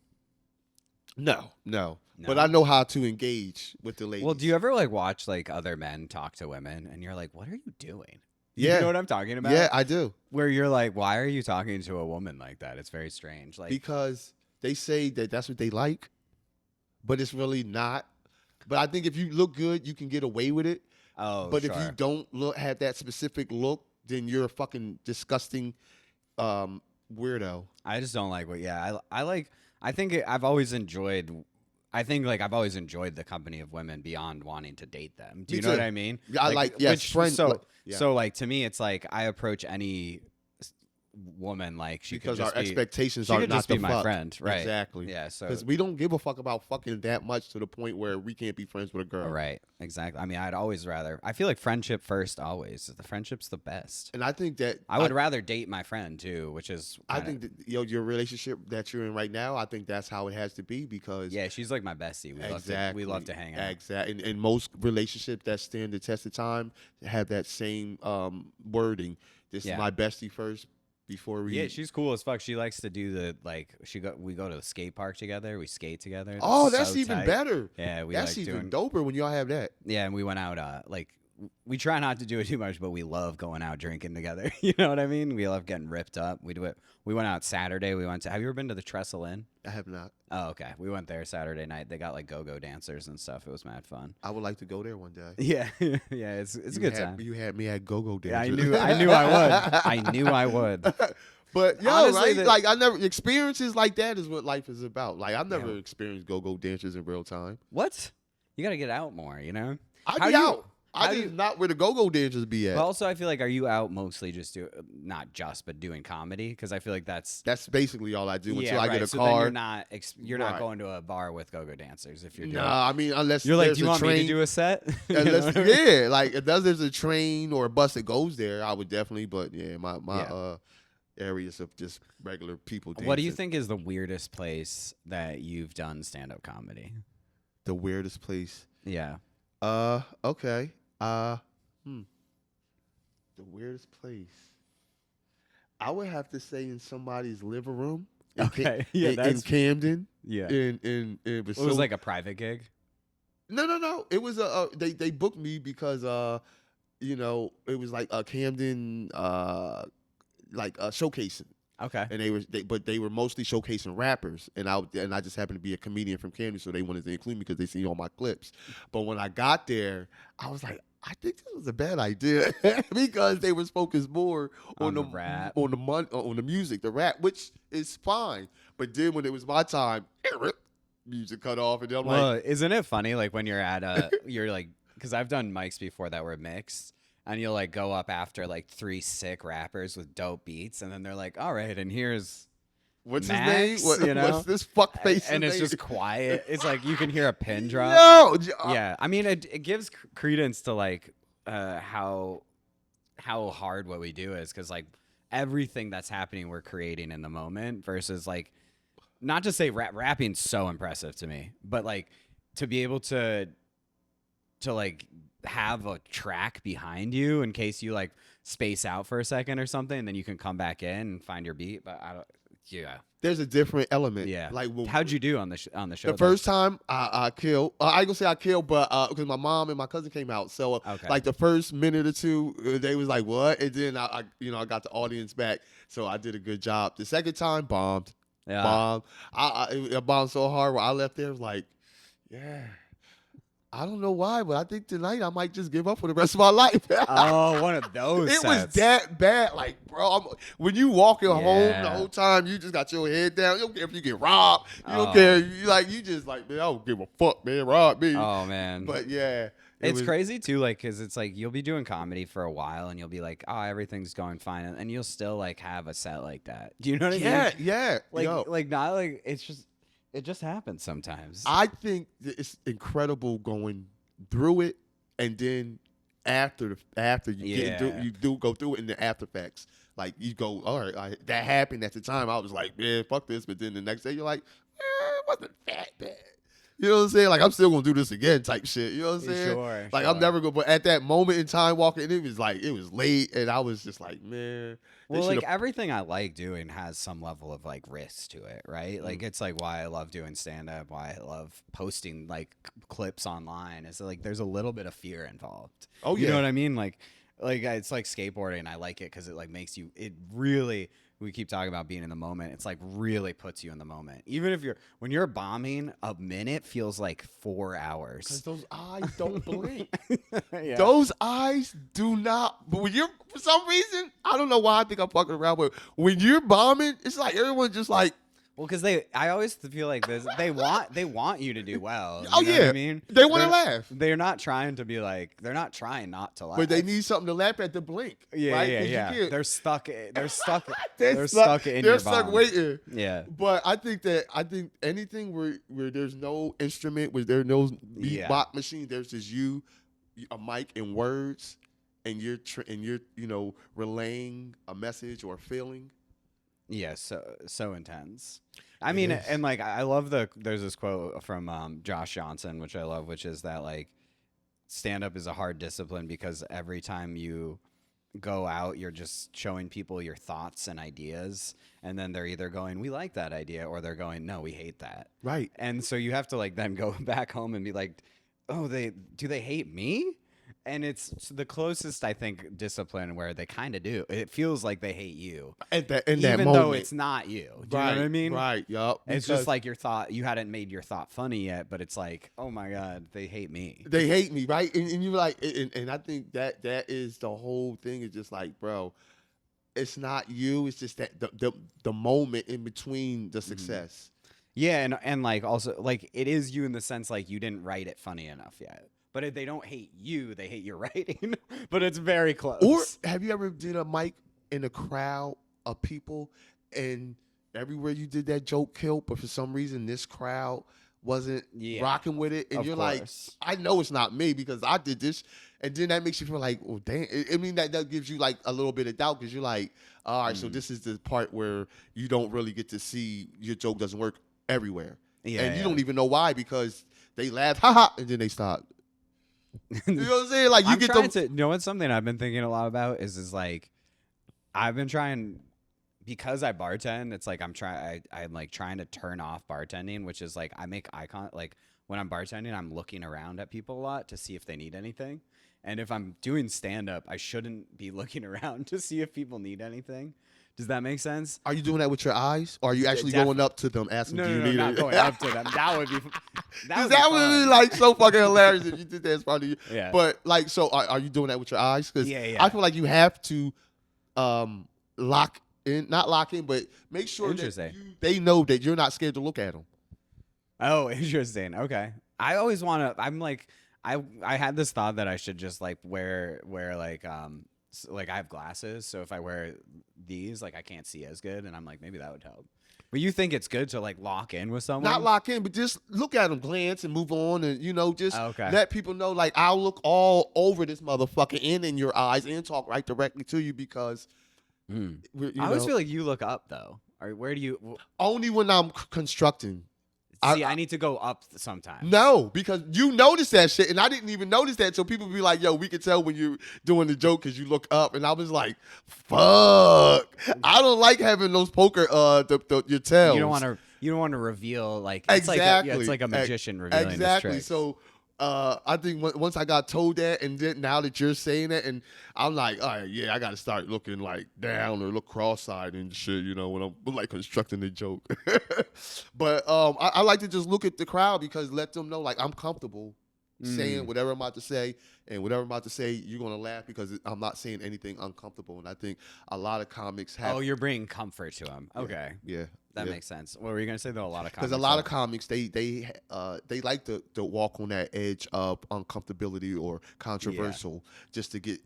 No. No? But I know how to engage with the ladies. Well, do you ever like watch like other men talk to women and you're like, what are you doing? Yeah. You know what I'm talking about? Yeah, I do. Where you're like, why are you talking to a woman like that? It's very strange. Like, Because they say that that's what they like, but it's really not. But I think if you look good, you can get away with it. oh, But sure. if you don't have that specific look, then you're a fucking disgusting weirdo. I just don't like what. Yeah, I think I've always enjoyed. I think like I've always enjoyed the company of women beyond wanting to date them. Do Me you know what too. I mean? Yeah, I like yes, friends. So like, yeah. so like to me, it's like I approach any woman like she because could our just be, expectations she are could not just to be my fuck. friend, right? Exactly. Yeah. So Because we don't give a fuck about fucking that much to the point where we can't be friends with a girl. right, exactly. I mean, I'd always rather. I feel like friendship first. Always, the friendship's the best. And I think that I would rather date my friend too, which is. I kinda- think that your relationship that you're in right now, I think that's how it has to be because yeah, she's like my bestie. We love to hang out. Exactly. And most relationships that stand the test of time have that same wording. This Yeah. is my bestie first before we. Yeah, she's cool as fuck. She likes to do the like. We go to the skate park together. We skate together. Oh, It's that's so even tight. better. Yeah, we That's like even doing. doper when y'all have that. Yeah, and we went out. Like we try not to do it too much, but we love going out drinking together. You know what I mean? We love getting ripped up. We do it. We went out Saturday. We went to. Have you ever been to the Trestle Inn? I have not. Oh, okay. We went there Saturday night. They got like go-go dancers and stuff. It was mad fun. I would like to go there one day. Yeah, yeah. It's a good time. You had me at go-go Yeah, I dancers. knew I would. I knew I would. But yo, Honestly, right? Like I never experiences like that is what life is about. Like I've never Yeah. experienced go-go dancers in real time. What? You got to get out more. You know. I How be do you- out. how I do just you- not where the go-go dancers be at. But also, I feel like, are you out mostly just not just, but doing comedy? Because I feel like that's That's basically all I do until I right. get a so then car. you're not Right. going to a bar with go-go dancers if you're doing. Nah, I mean unless You're like, there's do you a want train. me to do a set? You know Unless, what I mean? yeah, like unless there's a train or a bus that goes there, I would definitely. But yeah, my Yeah. areas of just regular people. What do you dancing. think is the weirdest place that you've done stand-up comedy? The weirdest place? Yeah. Okay. The weirdest place. I would have to say in somebody's living room. In Okay. Yeah, in that's Camden. yeah. In It was like a private gig. no. It was they booked me because it was like a Camden like showcasing. Okay. and but they were mostly showcasing rappers, and I just happened to be a comedian from Camden, so they wanted to include me because they see all my clips. But when I got there, I was like, I think this was a bad idea because they was focused more On the rap. on the music, the rap, which is fine. But then when it was my time, music cut off, and then I'm Well, like, isn't it funny? Like when you're at you're like, because I've done mics before that were mixed, and you'll like go up after like 3 sick rappers with dope beats, and then they're like, all right, and here's what's Max, his name? you know? What's this fuck face? And it's just quiet. It's like you can hear a pin drop. No, Yeah, I mean, it gives credence to like how hard what we do is, because like everything that's happening we're creating in the moment versus like, not to say rapping's so impressive to me, but like to be able to like have a track behind you in case you like space out for a second or something, and then you can come back in and find your beat. But I don't. Yeah. there's a different element. Yeah. Like How'd you do on the show? the first time I killed. I ain't gonna say I killed, but because my mom and my cousin came out, so Okay. like the first minute or two, they was like, "What?" And then I got the audience back, so I did a good job. The second time, bombed. Yeah. Bombed. I bombed so hard where I left there was like, yeah. I don't know why, but I think tonight I might just give up for the rest of my life. Oh, one of those. It was sets. that bad. Like, bro, when you walking home the Yeah. whole time, you just got your head down. You don't care if you get robbed. You don't Oh. care. You just like, man, I don't give a fuck, man. Rob me. Oh man. But yeah. It's crazy too, like, because it's like you'll be doing comedy for a while and you'll be like, oh, everything's going fine, and you'll still like have a set like that. Do you know what I mean? Yeah, yeah. Like, Yo, like not like it just happens sometimes. I think that it's incredible going through it, and then after you get Yeah. you do go through it in the after effects. Like you go, all right, that happened at the time. I was like, man, fuck this. But then the next day you're like, it wasn't that bad. You know what I'm saying? Like I'm still gonna do this again, type shit. You know what I'm saying? Sure. Like I'm never gonna. But at that moment in time, walking, it was like it was late, and I was just like, man. they Well, like should've- everything I like doing has some level of like risk to it, right? Like Mm. it's like why I love doing stand up, why I love posting like clips online. Is like there's a little bit of fear involved. Oh You yeah. know what I mean? Like it's like skateboarding. I like it because it like makes you. It really. We keep talking about being in the moment. It's like really puts you in the moment. Even if when you're bombing, a minute feels like 4 hours. Because those eyes don't blink. Yeah. Those eyes do not. But when you're, for some reason, I don't know why I think I'm fucking around, but when you're bombing, it's like everyone just like, Well, because I always feel like this. They want you to do well. You oh know yeah, what I mean, they want to They're- laugh, They're not trying to be like. They're not trying not to laugh. but they need something to laugh at to blink. Yeah, right? yeah, 'Cause you yeah. can't- They're stuck. They're stuck. they're they're stuck. stuck in They're your stuck bomb. waiting. Yeah. But I think anything where there's no instrument, where there's no Yeah. beatbox machine, there's just you, a mic and words, and you're relaying a message or a feeling. Yeah, so intense. I mean, is. and like I love there's this quote from Josh Johnson, which I love, which is that like stand up is a hard discipline because every time you go out, you're just showing people your thoughts and ideas, and then they're either going, "We like that idea," or they're going, "No, we hate that." Right. And so you have to like then go back home and be like, "Oh, do they hate me?" And it's the closest I think discipline where they kind of do. It feels like they hate you, In that even moment. though it's not you. Do you know what I mean? Right. Yup. It's just like your thought. You hadn't made your thought funny yet, but it's like, oh my god, they hate me. they hate me, right? And you're like, and I think that is the whole thing. Is just like, bro, it's not you. It's just that the moment in between the success. Yeah, and like also like it is you in the sense like you didn't write it funny enough yet. But if they don't hate you, they hate your writing. But it's very close. Or have you ever did a mic in a crowd of people, and everywhere you did that joke killed, but for some reason this crowd wasn't rocking with it, and of you're course. like, I know it's not me because I did this, and then that makes you feel like, well, damn. I mean, that gives you like a little bit of doubt because you're like, all right, so this is the part where you don't really get to see your joke doesn't work everywhere, and you don't even know why because they laugh, haha, and then they stop. You know what I'm saying? Like you I'm get trying them. to. You know what's something I've been thinking a lot about is like, I've been trying because I bartend. It's like I'm like trying to turn off bartending, which is like I make icon like when I'm bartending, I'm looking around at people a lot to see if they need anything. And if I'm doing stand up, I shouldn't be looking around to see if people need anything. Does that make sense? Are you doing that with your eyes, or are you actually going up to them asking, No, "Do you no, no, need not it?" going up to them. That would be. Because that would be fun. like so fucking hilarious if you did that as part of you. Yeah. But like, so are you doing that with your eyes? Because Yeah. I feel like you have to not lock in, but make sure that Interesting. they know that you're not scared to look at them. Oh, interesting. Okay. I always want to. I'm like, I had this thought that I should just like wear like like I have glasses, so if I wear these, like I can't see as good, and I'm like maybe that would help. But you think it's good to like lock in with someone? Not lock in, but just look at them, glance, and move on, and just Okay. let people know. Like, I'll look all over this motherfucker in your eyes and talk right directly to you because I always feel like you look up though. Or where do you only when I'm constructing. see? I need to go up sometimes. No, because you notice that shit, and I didn't even notice that. So people be like, "Yo, we can tell when you're doing the joke because you look up," and I was like, "Fuck, I don't like having those poker your tails." You don't want to reveal like Exactly. It's like a magician revealing exactly. his tricks. So I think once I got told that, and then now that you're saying it, and I'm like, all right, yeah, I got to start looking like down or look cross-eyed and shit, when I'm like constructing the joke. But I like to just look at the crowd because let them know like I'm comfortable saying whatever I'm about to say, and whatever I'm about to say, you're gonna laugh because I'm not saying anything uncomfortable. And I think a lot of comics have. Oh, you're bringing comfort to them. Okay. Yeah. That makes sense. What were you gonna say though? A lot of because a lot of comics they like to walk on that edge of uncomfortability or controversial just to get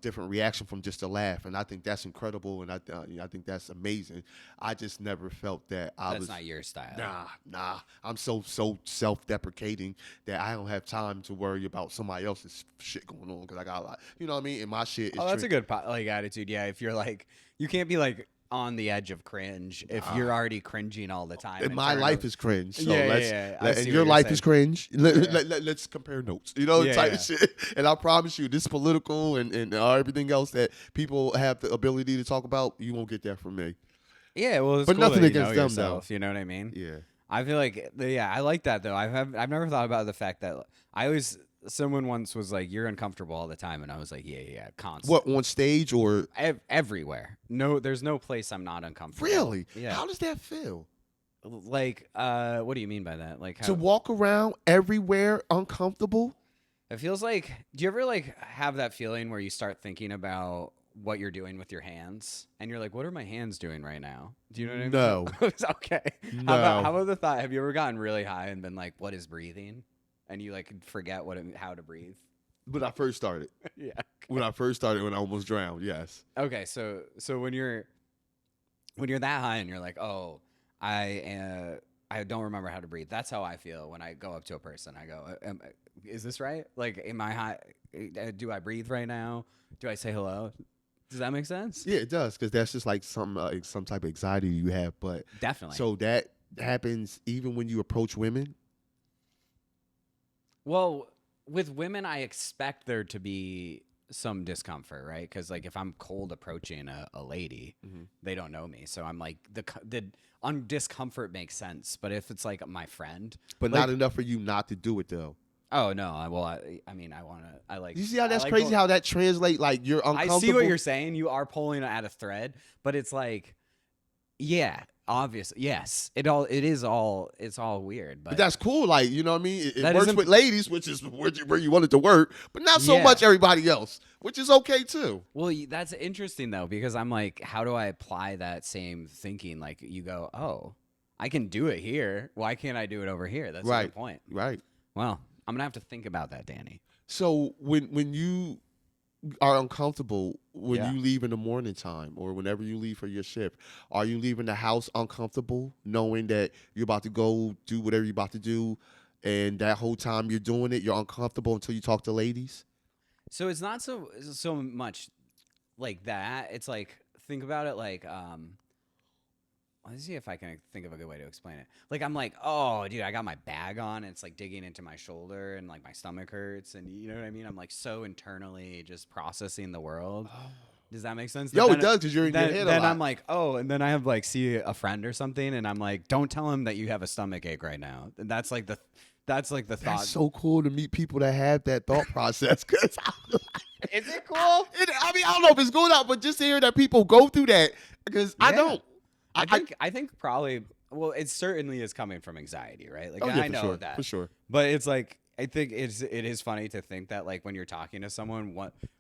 different reaction from just a laugh, and I think that's incredible, and I think that's amazing. I just never felt that That's not your style. Nah. I'm so self-deprecating that I don't have time to worry about somebody else's shit going on because I got a lot, you know what I mean? And my shit is. Oh, that's a good like attitude. Yeah, if you're like, you can't be like on the edge of cringe if you're already cringing all the time. And my life is cringe. So and your life is cringe. Let's compare notes. Type of shit. And I promise you, this political and everything else that people have the ability to talk about, you won't get that from me. Yeah, well, but cool nothing that against them, yourself, you know what I mean? Yeah. I feel like, I like that though. I've never thought about the fact that someone once was like, "You're uncomfortable all the time," and I was like, "Yeah, constant." What, on stage or everywhere? No, there's no place I'm not uncomfortable. Really? Yeah. How does that feel? Like, what do you mean by that? Like, to walk around everywhere uncomfortable? It feels like. Do you ever like have that feeling where you start thinking about what you're doing with your hands, and you're like, "What are my hands doing right now?" Do you know what I mean? No. Okay. No. How about the thought? Have you ever gotten really high and been like, "What is breathing?" And you like forget how to breathe. When I first started. Yeah. Okay. When I almost drowned, yes. Okay, so when you're that high and you're like, "Oh, I don't remember how to breathe." That's how I feel when I go up to a person. I go, "Is this right? Like, am I high? Do I breathe right now? Do I say hello?" Does that make sense? Yeah, it does, because that's just like some type of anxiety you have. But Definitely. So that happens even when you approach women? Well, with women, I expect there to be some discomfort, right? Because like if I'm cold approaching a lady, they don't know me, so I'm like the discomfort makes sense. But if it's like my friend, But like, not enough for you not to do it though. Oh no! I mean, I want to. I like. You see how that's like crazy? How that translate? Like you're uncomfortable. I see what you're saying. You are pulling at a thread, but it's like, yeah, obviously, yes. It's all weird. But that's cool. Like, you know what I mean? It That works isn't- with ladies, which is where you want it to work, but not so Yeah. much everybody else, which is okay too. Well, that's interesting though, because I'm like, how do I apply that same thinking? Like, you go, oh, I can do it here. Why can't I do it over here? That's a good point. Right. Well, I'm gonna have to think about that, Danny. So when you are uncomfortable when Yeah. you leave in the morning time or whenever you leave for your shift, are you leaving the house uncomfortable knowing that you're about to go do whatever you're about to do, and that whole time you're doing it, you're uncomfortable until you talk to ladies? So it's not so much like that. It's like, think about it like let's see if I can think of a good way to explain it. Like, I'm like, oh, dude, I got my bag on, and it's like digging into my shoulder, and like my stomach hurts, and you know what I mean? I'm like so internally just processing the world. Does that make sense? Yo, Then it does, because you're in your head a Then lot. I'm like, oh, and then I have like see a friend or something, and I'm like, don't tell him that you have a stomach ache right now. And that's like the thought. That's so cool to meet people that have that thought process. Cause Is it cool? I mean, I don't know if it's good out, but just to hear that people go through that, because I Yeah. don't. I think probably. Well, it certainly is coming from anxiety, right? Like Oh yeah, I for know sure, that, for sure. but it's like I think it is funny to think that like when you're talking to someone,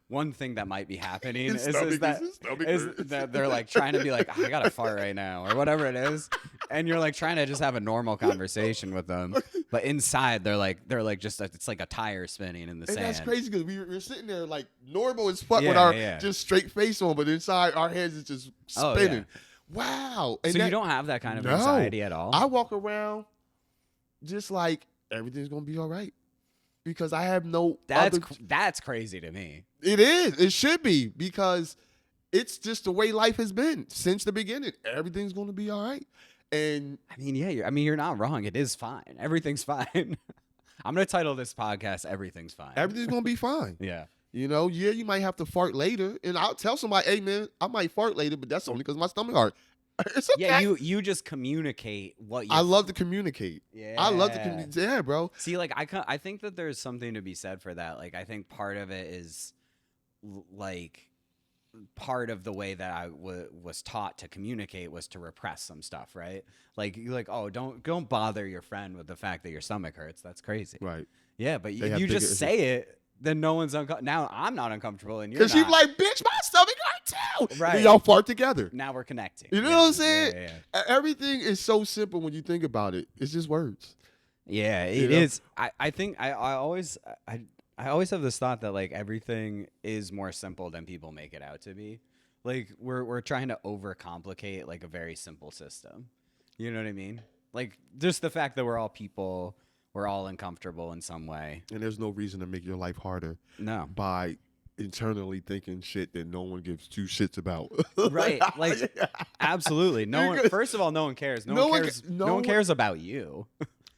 one thing that might be happening His is stomach that his stomach is hurts. that they're like trying to be like, "Oh, I gotta fart right now or whatever it is, and you're like trying to just have a normal conversation with them, but inside they're like just it's like a tire spinning in the And sand. that's crazy because we're sitting there like normal as fuck with Yeah, our yeah. just straight face on, but inside our heads is just Oh, spinning. yeah. Wow. And So you don't have that kind of No. anxiety at all? I walk around just like everything's gonna be all right because I have no. That's crazy to me. It is. It should be because it's just the way life has been since the beginning. Everything's gonna be all right. And I mean, yeah, you're not wrong. It is fine. Everything's fine. I'm gonna title this podcast "Everything's Fine." everything's gonna be fine. Yeah. You know, yeah, you might have to fart later, and I'll tell somebody, "Hey, man, I might fart later, but that's only because my stomach hurt." It's okay. Yeah, you just communicate what you. I love to communicate. Yeah. I love to communicate. Yeah, bro. See, like I think that there's something to be said for that. Like I think part of it is like part of the way that I was taught to communicate was to repress some stuff, right? Like you're like, oh, don't bother your friend with the fact that your stomach hurts. That's crazy. Right. Yeah, but They if have you bigger- just say it, then no one's now I'm not uncomfortable and you're Because not. she's like, "Bitch, my stomach hurt too." Right. Then y'all fart together. Now we're connecting. You know Yeah, what I'm saying? Yeah. Everything is so simple when you think about it. It's just words. Yeah, You it know? is. I think I always have this thought that like everything is more simple than people make it out to be. Like we're trying to overcomplicate like a very simple system. You know what I mean? Like just the fact that we're all people, we're all uncomfortable in some way. And there's no reason to make your life harder No. by internally thinking shit that no one gives two shits about. Right. Like absolutely. No one first of all, no one cares. No one cares about you.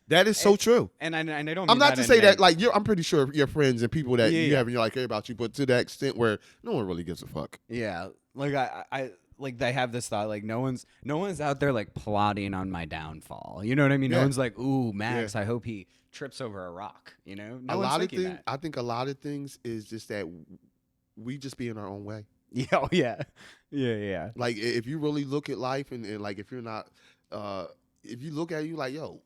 That is so true. And I don't mean I'm not that to in say any- that like I'm pretty sure your friends and people that Yeah, you yeah. have in your life care about you, but to that extent where no one really gives a fuck. Yeah, like I like they have this thought like no one's out there like plotting on my downfall. You know what I mean? No Yeah. one's like, ooh, Max, I hope he trips over a rock. You know, no one's thinking that. I think a lot of things is just that we just be in our own way. Yeah, oh, yeah. Like if you really look at life and like if you're not if you look at it, you like, yo,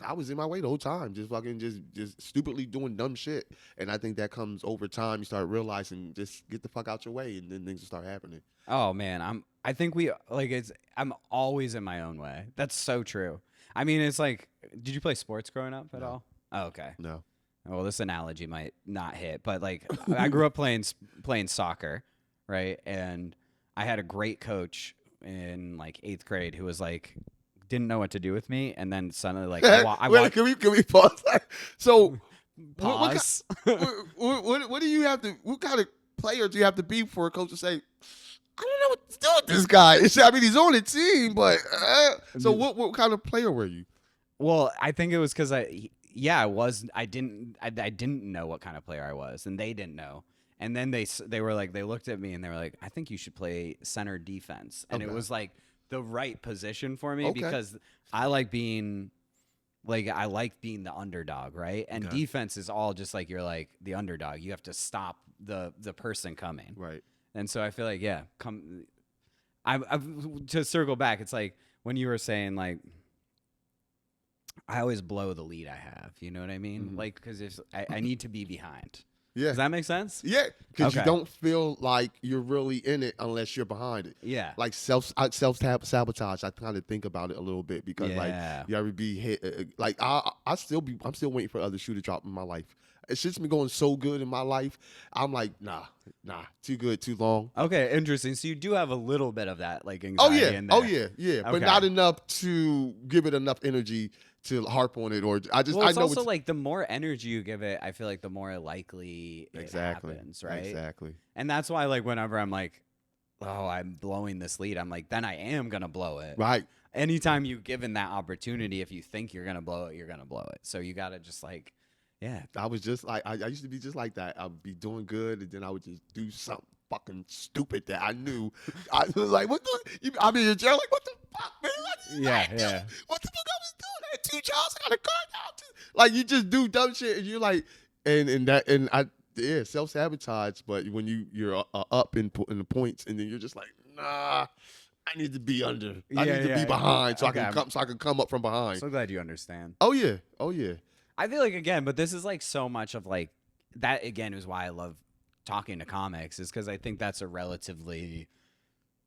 I was in my way the whole time, just fucking just stupidly doing dumb shit. And I think that comes over time. You start realizing just get the fuck out your way, and then things will start happening. Oh man, I'm always in my own way. That's so true. I mean, it's like, did you play sports growing up at No. all? Oh, okay. No. Well, this analogy might not hit, but like I grew up playing soccer, right? And I had a great coach in like 8th grade who was like didn't know what to do with me, and then suddenly like I Wait, watched. can we pause? So Pause. what do you have to? What kind of player do you have to be for a coach to say, I don't know what to do with this guy? I mean, he's on the team, but so what kind of player were you? Well, I think it was because I didn't know what kind of player I was, and they didn't know. And then they were like, they looked at me and they were like, I think you should play center defense, and it Okay. was like the right position for me Okay. because I like being the underdog, right? And Okay. defense is all just like you're like the underdog. You have to stop the person coming. Right. And so I feel like, to circle back, it's like when you were saying like, I always blow the lead I have. You know what I mean? Mhm. Like, because I need to be behind. Yeah. Does that make sense? Yeah, because you Okay. don't feel like you're really in it unless you're behind it. Yeah. Like self sabotage. I kind of think about it a little bit because Yeah. like you ever be hit. Like I'm still waiting for other shoe to drop in my life. It's just been going so good in my life. I'm like, nah, too good, too long. Okay, interesting. So you do have a little bit of that like Oh anxiety yeah, in there. but Okay. not enough to give it enough energy to harp on it. Or Well, it's I know also it's like the more energy you give it, I feel like the more likely it exactly happens, right? Exactly. And that's why like whenever I'm like, oh, I'm blowing this lead, I'm like, then I am gonna blow it. Right. Anytime you've given that opportunity, if you think you're gonna blow it, you're gonna blow it. So you gotta just like, yeah. I was just like I used to be just like that. I'd be doing good, and then I would just do something fucking stupid that I knew. I was like, what the? I mean, in jail, like, what the fuck, man? Yeah. What the fuck I was doing? I had 2 jobs. I got a car now too. Like, you just do dumb shit, and you're like, and yeah, self-sabotage. But when you're up in the points, and then you're just like, nah, I need to be under. I Yeah, need to be yeah. behind, so Okay, I can come up from behind. so glad you understand. Oh yeah, oh yeah. I feel like again, but this is like so much of like that again is why I love talking to comics is because I think that's a relatively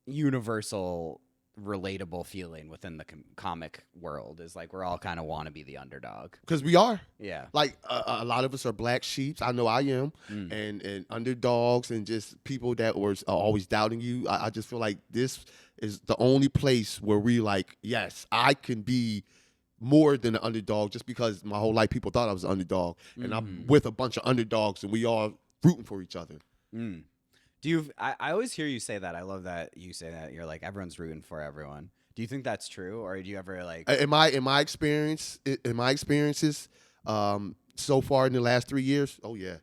universal, relatable feeling within the comic world. Is like we're all kind of want to be the underdog. Because we are. Yeah. Like a lot of us are black sheeps. I know I am, and underdogs, and just people that are always doubting you. I just feel like this is the only place where we like, yes, I can be more than an underdog, just because my whole life people thought I was an underdog, and I'm with a bunch of underdogs, and we all rooting for each other. Mm. Do you? I always hear you say that. I love that you say that. You're like everyone's rooting for everyone. Do you think that's true, or do you ever like? In my experiences, so far in the last 3 years, oh yeah,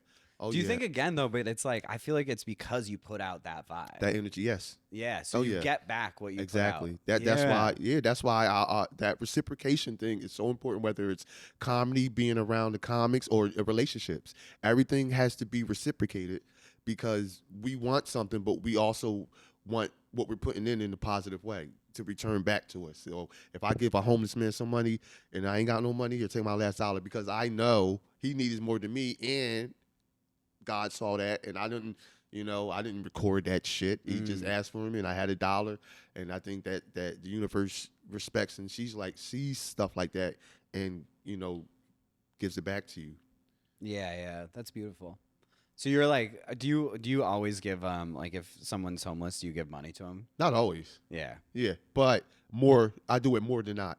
Do you think again though? But it's like I feel like it's because you put out that vibe. that energy? Yes. Yeah, so you get back what you Exactly. put out. That's why that reciprocation thing is so important. Whether it's comedy, being around the comics, or relationships, everything has to be reciprocated because we want something, but we also want what we're putting in a positive way to return back to us. So if I give a homeless man some money and I ain't got no money, he'll take my last dollar because I know he needed more than me, and God saw that, and I didn't. I didn't record that shit. He just asked for me, and I had $1. And I think that the universe respects, and she's like sees stuff like that, and gives it back to you. Yeah, that's beautiful. So you're like, do you always give like if someone's homeless, do you give money to them? Not always, Yeah, yeah, but more. I do it more than not.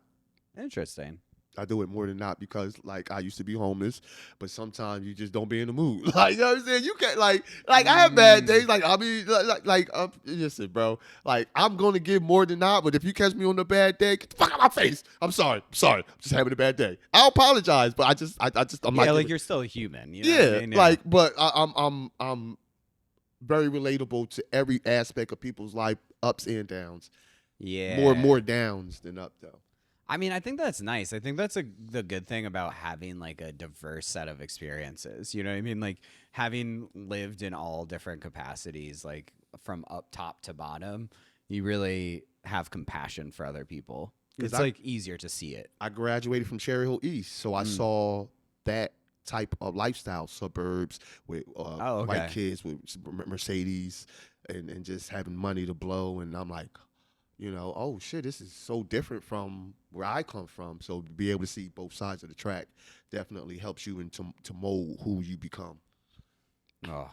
interesting. I do it more than not because, like, I used to be homeless, but sometimes you just don't be in the mood. Like, you know what I'm saying? You can't, like I have bad days. Like, I mean, listen, bro. Like, I'm going to give more than not, but if you catch me on a bad day, get the fuck out of my face. I'm sorry. I'm just having a bad day. I'll apologize, but I'm Yeah, not. like you're still a human. You know Yeah, what I mean? like, but I'm very relatable to every aspect of people's life, ups and downs. Yeah. More downs than up, though. I mean, I think that's nice. I think that's the good thing about having like a diverse set of experiences. You know what I mean? Like having lived in all different capacities, like from up top to bottom, you really have compassion for other people. It's like easier to see it. I graduated from Cherry Hill East, so I saw that type of lifestyle, suburbs with white kids with Mercedes and just having money to blow, and I'm like, oh shit, this is so different from where I come from. So to be able to see both sides of the track definitely helps you to mold who you become. Oh,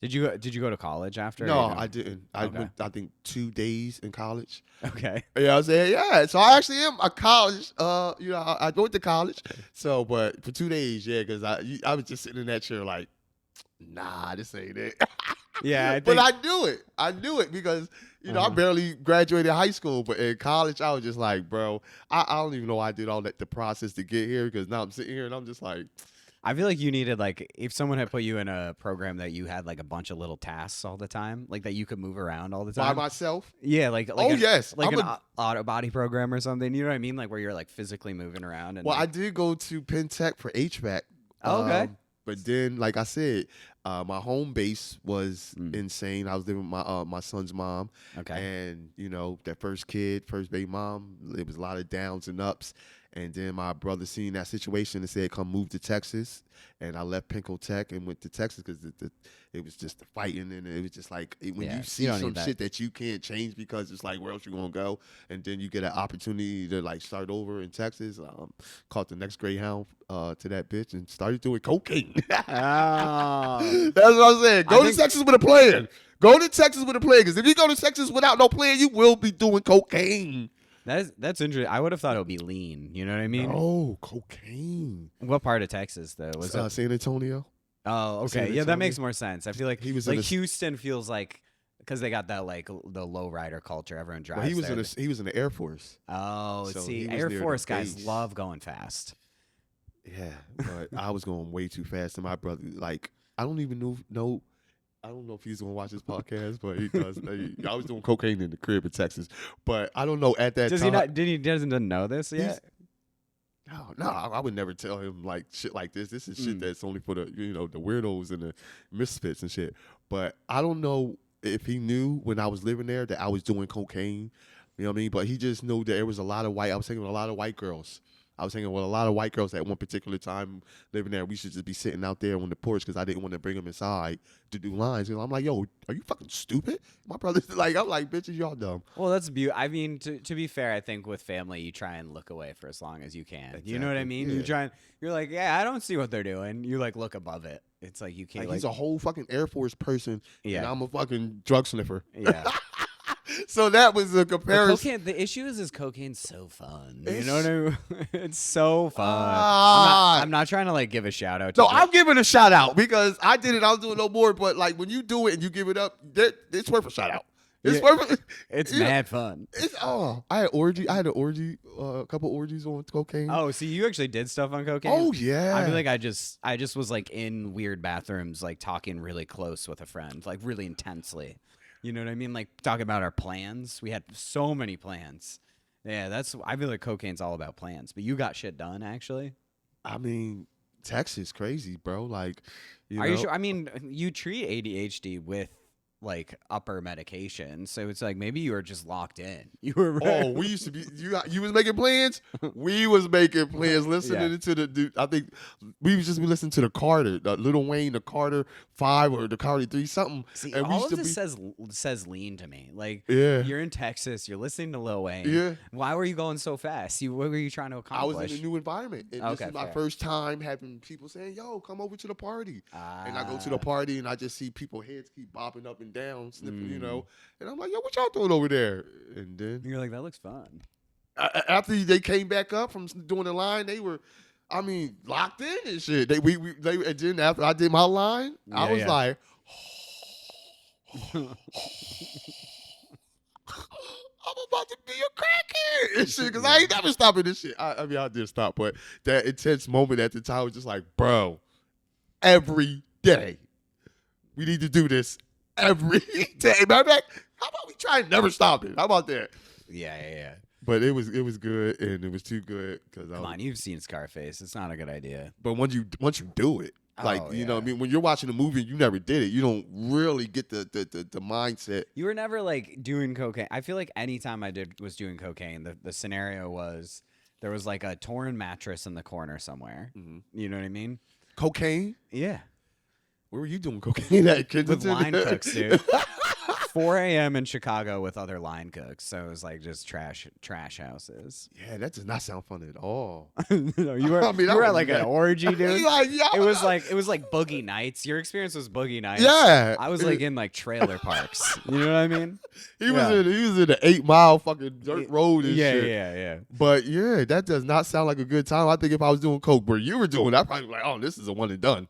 did you go to college after? No, I didn't. I went, I think 2 days in college. Okay. Yeah, I'm saying, yeah. So I actually am a college. I went to college. So, but for 2 days, yeah, because I was just sitting in that chair like, nah, this ain't it. Yeah, but I knew it. I knew it because I barely graduated high school, but in college I was just like, bro, I don't even know why I did all that the process to get here because now I'm sitting here and I'm just like, I feel like you needed like if someone had put you in a program that you had like a bunch of little tasks all the time, like that you could move around all the time by myself. Yeah, like yes, like an auto body program or something. You know what I mean? Like where you're like physically moving around. And I did go to Penn Tech for HVAC. Oh, okay. But then, like I said, my home base was insane. I was living with my son's mom. Okay. And, that first baby mom, it was a lot of downs and ups. And then my brother seen that situation and said, come move to Texas. And I left Pinko Tech and went to Texas because it was just the fighting. And it was just like, when you see some shit that you can't change because it's like, where else you going to go? And then you get an opportunity to like start over in Texas. Caught the next Greyhound to that bitch and started doing cocaine. Oh. That's what I'm saying. Go to Texas with a plan. Go to Texas with a plan. Because if you go to Texas without no plan, you will be doing cocaine. That's interesting. I would have thought it would be lean. You know what I mean? Oh, cocaine. What part of Texas though? Was it San Antonio? Oh, okay. Yeah, that makes more sense. I feel like he was like Houston feels like because they got that like the lowrider culture. Everyone drives. Well, he was in the Air Force. Oh, so see, Air Force guys love going fast. Yeah, but I was going way too fast, and my brother, like, I don't even know. I don't know if he's gonna watch this podcast, but he does. I was doing cocaine in the crib in Texas, but I don't know at that time. He doesn't know this yet? Oh, no, I would never tell him like shit like this. This is shit that's only for the the weirdos and the misfits and shit. But I don't know if he knew when I was living there that I was doing cocaine. You know what I mean? But he just knew that there was a lot of white. I was hanging with a lot of white girls. I was hanging with a lot of white girls at one particular time living there. We should just be sitting out there on the porch because I didn't want to bring them inside to do lines. I'm like, yo, are you fucking stupid? My brother's like, I'm like, bitches, y'all dumb. Well, that's beautiful. I mean, to be fair, I think with family, you try and look away for as long as you can. Exactly. You know what I mean? Yeah. You're like, yeah, I don't see what they're doing. You like look above it. It's like you can't. Like, he's a whole fucking Air Force person, and I'm a fucking drug sniffer. Yeah. So that was a comparison. The issue is cocaine's so fun. You know what I mean? It's so fun. I'm not trying to like give a shout out. No, I'm giving a shout out because I did it. I was doing no more. But like when you do it and you give it up, it's worth a shout out. It's worth it. It's mad fun. I had an orgy, a couple orgies on cocaine. Oh, so you actually did stuff on cocaine? Oh yeah. I feel like I just was like in weird bathrooms, like talking really close with a friend, like really intensely. You know what I mean? Like talking about our plans. We had so many plans. Yeah, I feel like cocaine's all about plans. But you got shit done, actually. I mean, Texas crazy, bro. Like, Are you sure? I mean, you treat ADHD with like upper medication, so it's like maybe you were just locked in. You were. Oh, we used to be. You was making plans. We was making plans. Listening to the dude. I think we was just listening to the Carter, the Lil Wayne, the Carter 5 or the Carter 3, something. See, and all of this says lean to me. Like, you're in Texas, you're listening to Lil Wayne. Yeah. Why were you going so fast? What were you trying to accomplish? I was in a new environment. And this is my first time having people saying, yo, come over to the party. And I go to the party and I just see people heads keep bobbing up and down, sniffing, And I'm like, yo, what y'all doing over there? And then you're like, that looks fun. After they came back up from doing the line, they were, locked in and shit. They and then after I did my line, I was like, I'm about to be a crackhead and shit, because I ain't never stopping this shit. I did stop, but that intense moment at the time was just like, bro, every day we need to do this every day. Matter of fact, how about we try and never stop it? How about that? Yeah. But it was good, and it was too good because come on, you've seen Scarface. It's not a good idea. But once you do it, you know what I mean? When you're watching a movie and you never did it, you don't really get the mindset. You were never like doing cocaine. I feel like anytime I was doing cocaine, the scenario was there was like a torn mattress in the corner somewhere. Mm-hmm. You know what I mean? Cocaine? Yeah. Where were you doing cocaine at, Kensington? With line cooks, dude. 4 a.m. in Chicago with other line cooks, so it was like just trash houses. Yeah, that does not sound fun at all. No, you were you were at like an orgy, dude. It was like boogie nights. Your experience was boogie nights. Yeah, I was like in like trailer parks. You know what I mean? He was in the 8 Mile fucking dirt road and shit. Yeah. But yeah, that does not sound like a good time. I think if I was doing coke where you were doing, I'd probably be like, oh, this is a one and done.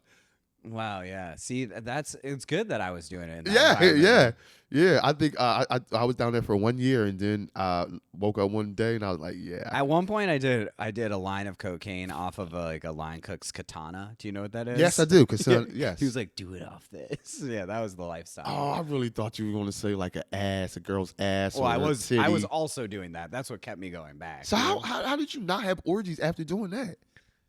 Wow, yeah. See, it's good that I was doing it. In that Yeah. I think I was down there for 1 year, and then I woke up one day and I was like, yeah. At one point, I did a line of cocaine off of a line cook's katana. Do you know what that is? Yes, I do. Cause yes, he was like, do it off this. Yeah, that was the lifestyle. Oh, I really thought you were going to say like a girl's ass. Well, or I was titty. I was also doing that. That's what kept me going back. So how did you not have orgies after doing that?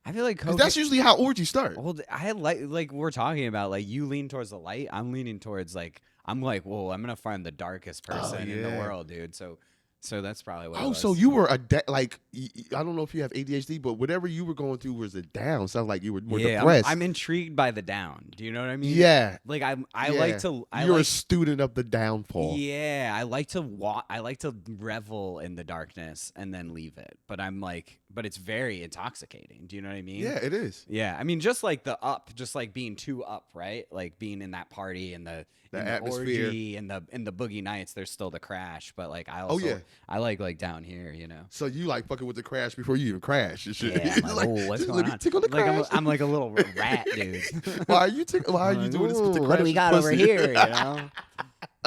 I feel like that's usually how orgies start. Well, I had like we're talking about, like you lean towards the light. I'm leaning towards I'm like, whoa, I'm gonna find the darkest person in the world, dude. So that's probably what. Oh, so you were I don't know if you have ADHD, but whatever you were going through was a down. Sounds like you were more depressed. I'm intrigued by the down. Do you know what I mean? Yeah. Like I like to. You're a student of the downfall. Yeah, I like to revel in the darkness and then leave it. But it's very intoxicating. Do you know what I mean? Yeah, it is. Yeah, I mean, just like just like being too up, right? Like being in that party and the atmosphere orgy and the boogie nights. There's still the crash, but like I like down here, you know. So you like fucking with the crash before you even crash and shit. Yeah, I'm like, oh, what's going on? Tickle the crash. I'm like a little rat, dude. Why are you doing this with the crash? What do we got over here? You know.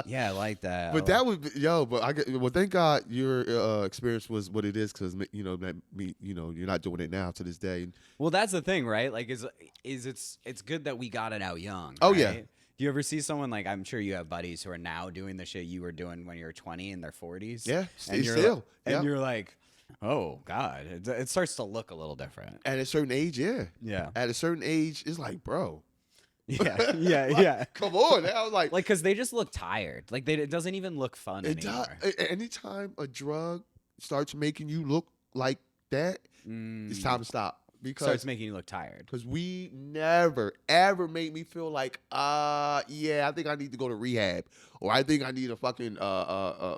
Yeah, I like that. But that would but thank God your experience was what it is, because you're not doing it now to this day. Well, that's the thing, right? Like, it's good that we got it out young. Oh right? yeah. Do you ever see someone, like, I'm sure you have buddies who are now doing the shit you were doing when you were 20 in their 40s? Yeah, and still. And you're like, Oh God, it starts to look a little different. At a certain age, yeah. Yeah. At a certain age, it's like, bro. Yeah. Yeah. Like, Yeah. come on. I was like, Like, cause they just look tired. Like, it doesn't even look fun it does. anymore. Anytime a drug starts making you look like that, it's time to stop. Starts Because making you look tired. we never ever made me feel like yeah, I think I need to go to rehab, or I think I need a fucking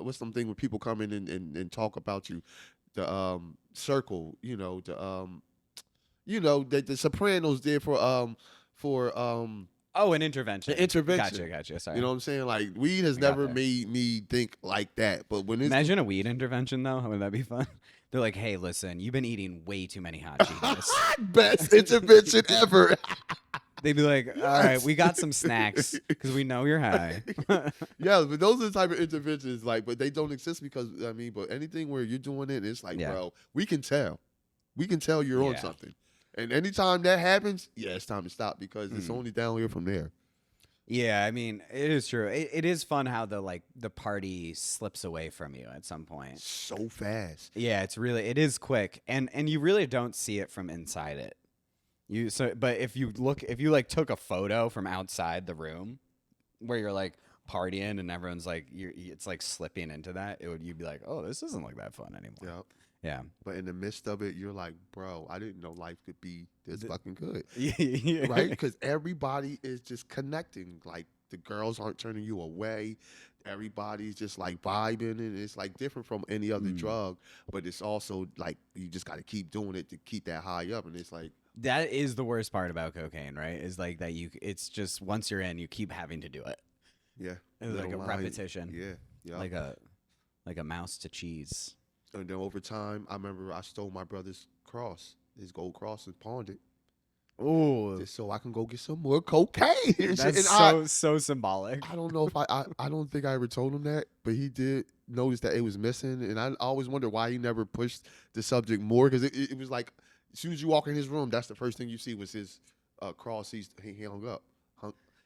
what's something when people come in and talk about you, the circle, that the Sopranos did for Oh, an intervention. an intervention. Gotcha. Sorry. You know what I'm saying? Like, weed has I got never there. made me think like that. But when it's Imagine a weed intervention though. Would that be fun? They're like, hey, listen, you've been eting way too many hot Cheetos. best intervention ever. They'd be like, all right, we got some snacks because we know you're high. Yeah, but those are the type of interventions, like, but they don't exist because, but anything where you're doing it, it's like, Yeah. bro, we can tell. We can tell you're on Yeah. something. And anytime that happens, yeah, it's time to stop because it's only downhill from there. Yeah, I mean, it is true. It is fun how the party slips away from you at some point. So fast. Yeah, it is quick, and you really don't see it from inside it. But if you like took a photo from outside the room, where you're like partying and everyone's like it's like slipping into that, you'd be like, oh, this isn't like that fun anymore. Yep. Yeah. But in the midst of it, you're like, bro, I didn't know life could be this fucking good. Yeah. Right? Because everybody is just connecting. Like, the girls aren't turning you away. Everybody's just like vibing, and it's like different from any other drug. But it's also like you just got to keep doing it to keep that high up. And it's like, That is the worst part about cocaine, right? Is like that it's just once you're in, you keep having to do it. yeah, It's like a little line. repetition. Yeah, yeah. Like a mouse to cheese. And then over time, I remember I stole my brother's cross, his gold cross, and pawned it Ooh, just so I can go get some more cocaine. And that's shit. so symbolic. I don't know if I don't think I ever told him that, but he did notice that it was missing, and I always wondered why he never pushed the subject more, because it was like, as soon as you walk in his room, that's the first thing you see was his cross. He hung up,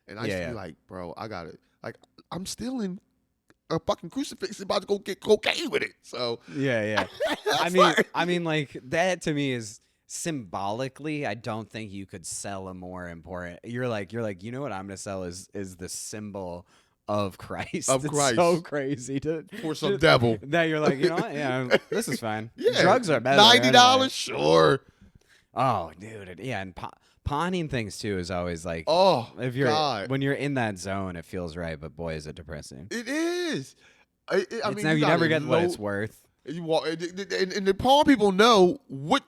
and I used to be like, bro, I got it. Like, I'm stealing a fucking crucifix, about to go get cocaine with it. So Yeah. I mean, like that to me is symbolically. I don't think you could sell a more important. You're like, you know what I'm gonna sell is the symbol of Christ. Of It's Christ. so crazy for some devil. that you're like, you know what? Yeah, this is fine. Yeah, Drugs are better. $90, anyway. sure. Oh, dude. Yeah, and pawning things too is always like, Oh, if you're God. when you're in that zone, it feels right. But boy, is it depressing. It is. I It's mean, now you never gotta get what it's know- worth. You walk, and the pawn people know what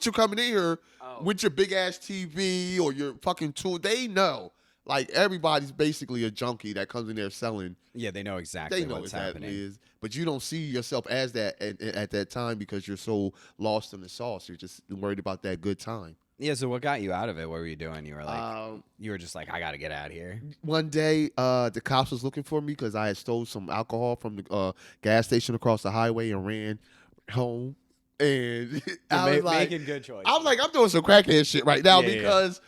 you're coming in here Oh. with your big ass TV or your fucking tool. They know. Like, everybody's basically a junkie that comes in there selling. Yeah, they know exactly They know what's what that happening. is, but you don't see yourself as that at that time because you're so lost in the sauce. You're just worried about that good time. Yeah, so what got you out of it? What were you doing? You were like, you were just like, I got to get out of here. One day, the cops was looking for me because I had stole some alcohol from the gas station across the highway and ran home. And I was like, making good choices. I'm doing some crackhead shit right now Yeah. because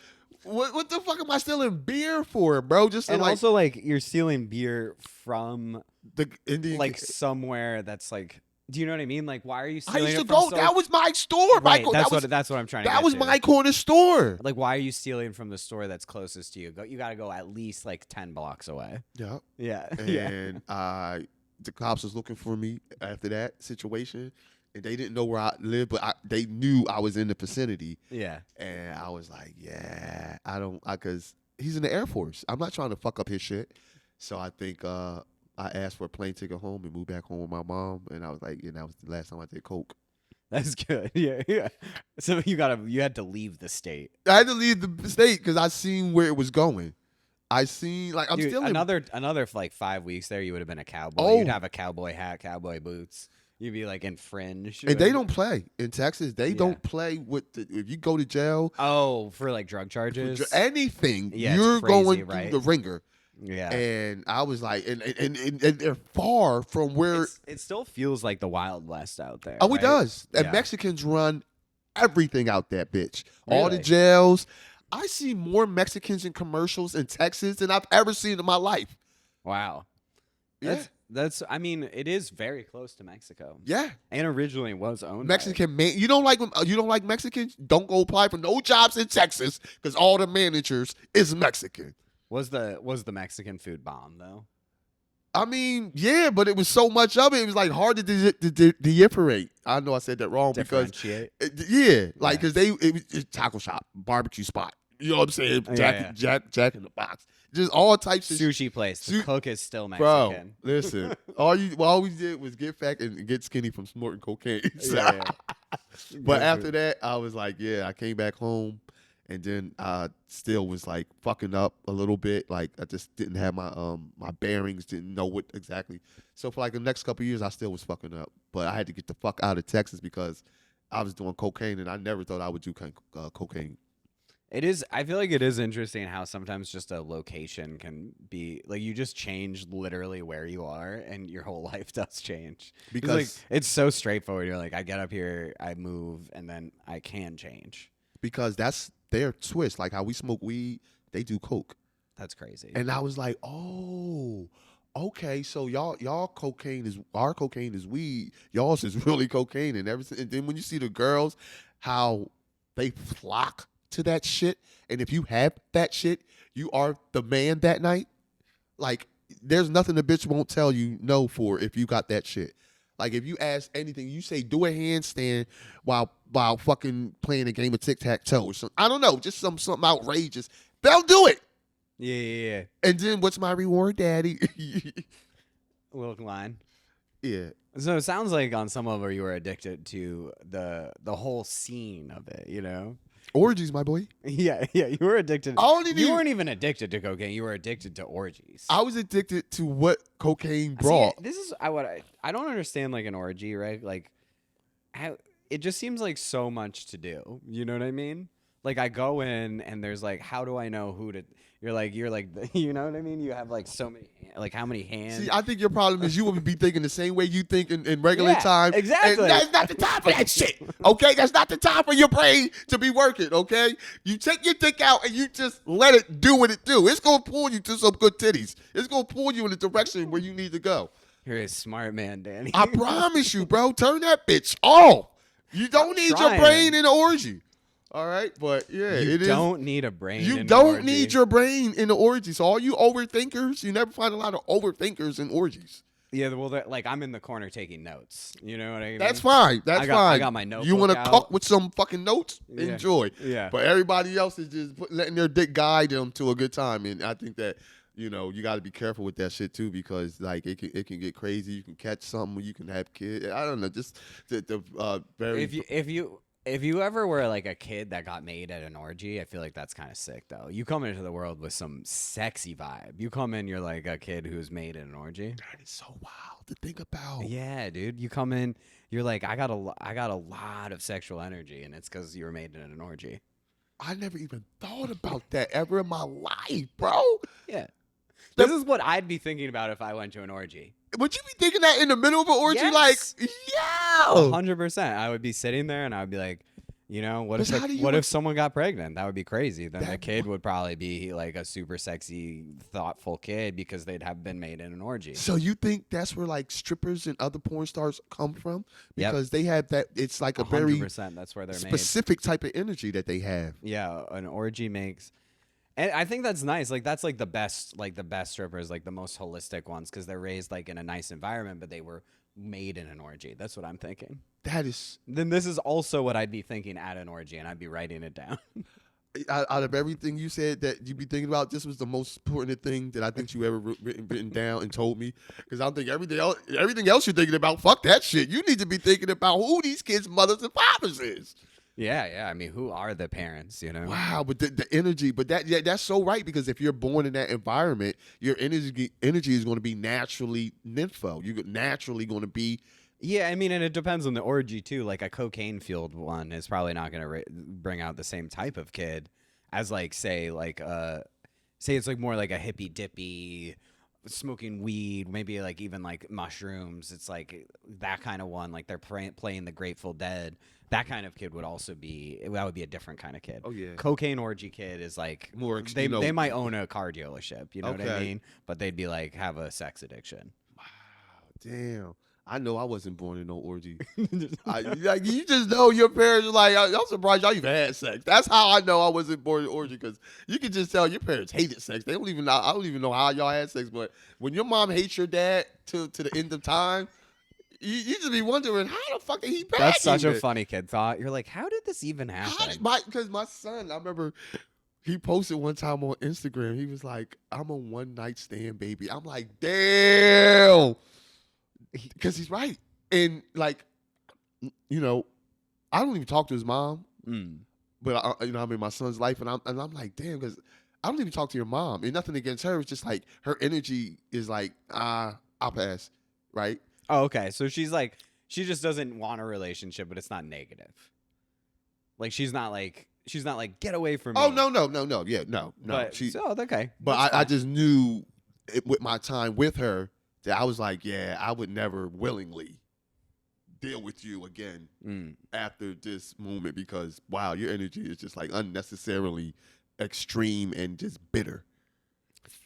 what the fuck am I stealing beer for, bro? Just to and like also like you're stealing beer from the Indian. like somewhere that's like, do you know what I mean? Like, why are you I stealing used to it from go. so- That was my store. Right, Michael. that's what I'm trying to That get was to. my corner store. Like, why are you stealing from the store that's closest to you? You got to go at least like 10 blocks away. Yeah. Yeah. And the cops was looking for me after that situation, and they didn't know where I lived, but they knew I was in the vicinity. Yeah. And I was like, yeah, because he's in the Air Force. I'm not trying to fuck up his shit. So I think I asked for a plane ticket home and moved back home with my mom. And I was like, that was the last time I did coke. That's good. Yeah. So you had to leave the state. I had to leave the state because I seen where it was going. I seen, like, I'm Dude, still in. another like 5 weeks there, you would have been a cowboy. Oh. You'd have a cowboy hat, cowboy boots. You'd be like in fringe. And they don't play in Texas. They Yeah. don't play with if you go to jail, Oh, for like drug charges. anything, Yeah, it's you're crazy, going right? through the ringer. Yeah. And I was like, and they're far from where. It still feels like the Wild West out there. Oh, it right? does. And Yeah. Mexicans run everything out that bitch. All the Really? jails. I see more Mexicans in commercials in Texas than I've ever seen in my life. Wow. Yeah. I mean, it is very close to Mexico. Yeah. And originally was owned Mexican man, you don't like Mexicans? Don't go apply for no jobs in Texas because all the managers is Mexican. Was the Mexican food bomb though? I mean, yeah, but it was so much of it. It was like hard to differentiate. I know I said that wrong Differentiate. because it's taco shop, barbecue spot. You know what I'm saying? Jack in the Box. Just all types of sushi place. The cook is still Bro, Mexican. listen. all we did was get fat and get skinny from snorting cocaine. But after that, I was like, yeah, I came back home, and then I still was like fucking up a little bit. Like I just didn't have my bearings, didn't know what exactly. So for like the next couple of years, I still was fucking up. But I had to get the fuck out of Texas because I was doing cocaine, and I never thought I would do cocaine. It is. I feel like it is interesting how sometimes just a location can be like you just change literally where you are, and your whole life does change. Because like, it's so straightforward. You're like, I get up here, I move, and then I can change. Because that's their twist. Like how we smoke weed, they do coke. That's crazy. And I was like, oh, okay. So our cocaine is weed. Y'all's is really cocaine and everything. And then when you see the girls, how they flock to that shit, and if you have that shit, you are the man that night. Like, there's nothing the bitch won't tell you no for if you got that shit. Like, if you ask anything, you say do a handstand while fucking playing a game of tic-tac-toe or something. I don't know, just something outrageous. They'll do it. Yeah. And then what's my reward, daddy? Little line. Yeah. So it sounds like on some level you were addicted to the whole scene of it, you know? Orgies, my boy. Yeah, you were addicted. You weren't even addicted to cocaine. You were addicted to orgies. I was addicted to what cocaine brought. See, this is I don't understand like an orgy, right? Like, it just seems like so much to do. You know what I mean? Like I go in and there's like, how do I know who to? You're like, you know what I mean? You have like so many, like how many hands? See, I think your problem is you would be thinking the same way you think in regular time. Exactly. And that's not the time for that shit. Okay, that's not the time for your brain to be working. Okay, you take your dick out and you just let it do what it do. It's gonna pull you to some good titties. It's gonna pull you in the direction where you need to go. You're a smart man, Danny. I promise you, bro. Turn that bitch off. You don't need your brain in an orgy. All right, but yeah, you don't need a brain. You don't need your brain in the orgy. So all you overthinkers, you never find a lot of overthinkers in orgies. Yeah, well, like I'm in the corner taking notes. You know what I mean? That's fine. Fine. I got my notebook. You want to out. cook with some fucking notes? Yeah. Enjoy. Yeah. But everybody else is just letting their dick guide them to a good time, and I think that you got to be careful with that shit too because like it can get crazy. You can catch something. You can have kids. I don't know. Just the very. If you ever were like a kid that got made at an orgy, I feel like that's kind of sick though. You come into the world with some sexy vibe. You come in, you're like a kid who's made at an orgy. That is so wild to think about. Yeah, dude. You come in, you're like, I got a lot of sexual energy, and it's because you were made in an orgy. I never even thought about that ever in my life, bro. Yeah. This is what I'd be thinking about if I went to an orgy. Would you be thinking that in the middle of an orgy? Yes. Like, yeah. 100%. I would be sitting there and I would be like, what if someone got pregnant? That would be crazy. Then the kid would probably be like a super sexy, thoughtful kid because they'd have been made in an orgy. So you think that's where like strippers and other porn stars come from? Because they have that. It's like a 100%. very That's where they're specific type of energy that they have. Yeah, an orgy makes. And I think that's nice. Like that's like the best strippers, like the most holistic ones, because they're raised like in a nice environment, but they were made in an orgy. That's what I'm thinking. That is. Then this is also what I'd be thinking at an orgy, and I'd be writing it down. Out of everything you said that you'd be thinking about, this was the most important thing that I think you ever written down and told me. Because I don't think everything else you're thinking about, fuck that shit. You need to be thinking about who these kids' mothers and fathers is. Yeah. I mean, who are the parents, Wow, but the energy, but that's so right, because if you're born in that environment, your energy is going to be naturally nympho. You're naturally going to be. Yeah, I mean, and it depends on the orgy too. Like a cocaine-fueled one is probably not going to bring out the same type of kid as like say it's like more like a hippy dippy smoking weed, maybe like even like mushrooms. It's like that kind of one. Like they're playing the Grateful Dead. That kind of kid would also be. That would be a different kind of kid. Oh yeah. Cocaine orgy kid is like more. They might own a car dealership. You know what I Okay. mean? But they'd be like have a sex addiction. Wow. Damn. I know I wasn't born in no orgy. Like you just know your parents are like, I'm surprised y'all even had sex. That's how I know I wasn't born in orgy because you can just tell your parents hated sex. They don't even know. I don't even know how y'all had sex. But when your mom hates your dad to the end of time, you just be wondering how the fuck did he That's bag such a you? funny kid thought. You're like, how did this even How did happen? because my son, I remember he posted one time on Instagram. He was like, "I'm a one night stand baby." I'm like, damn, because he's right. And like, you know, I don't even talk to his mom, Mm. but I'm in my son's life, and I'm like, damn, because I don't even talk to your mom. And nothing against her. It's just like her energy is like, I'll pass, right? Oh, okay. So she's like, she just doesn't want a relationship, but it's not negative. Like she's not like get away from Oh me. no, yeah, no. But She, so okay. but That's I fine. just knew with my time with her that I was like, yeah, I would never willingly deal with you again Mm. after this moment because wow, your energy is just like unnecessarily extreme and just bitter.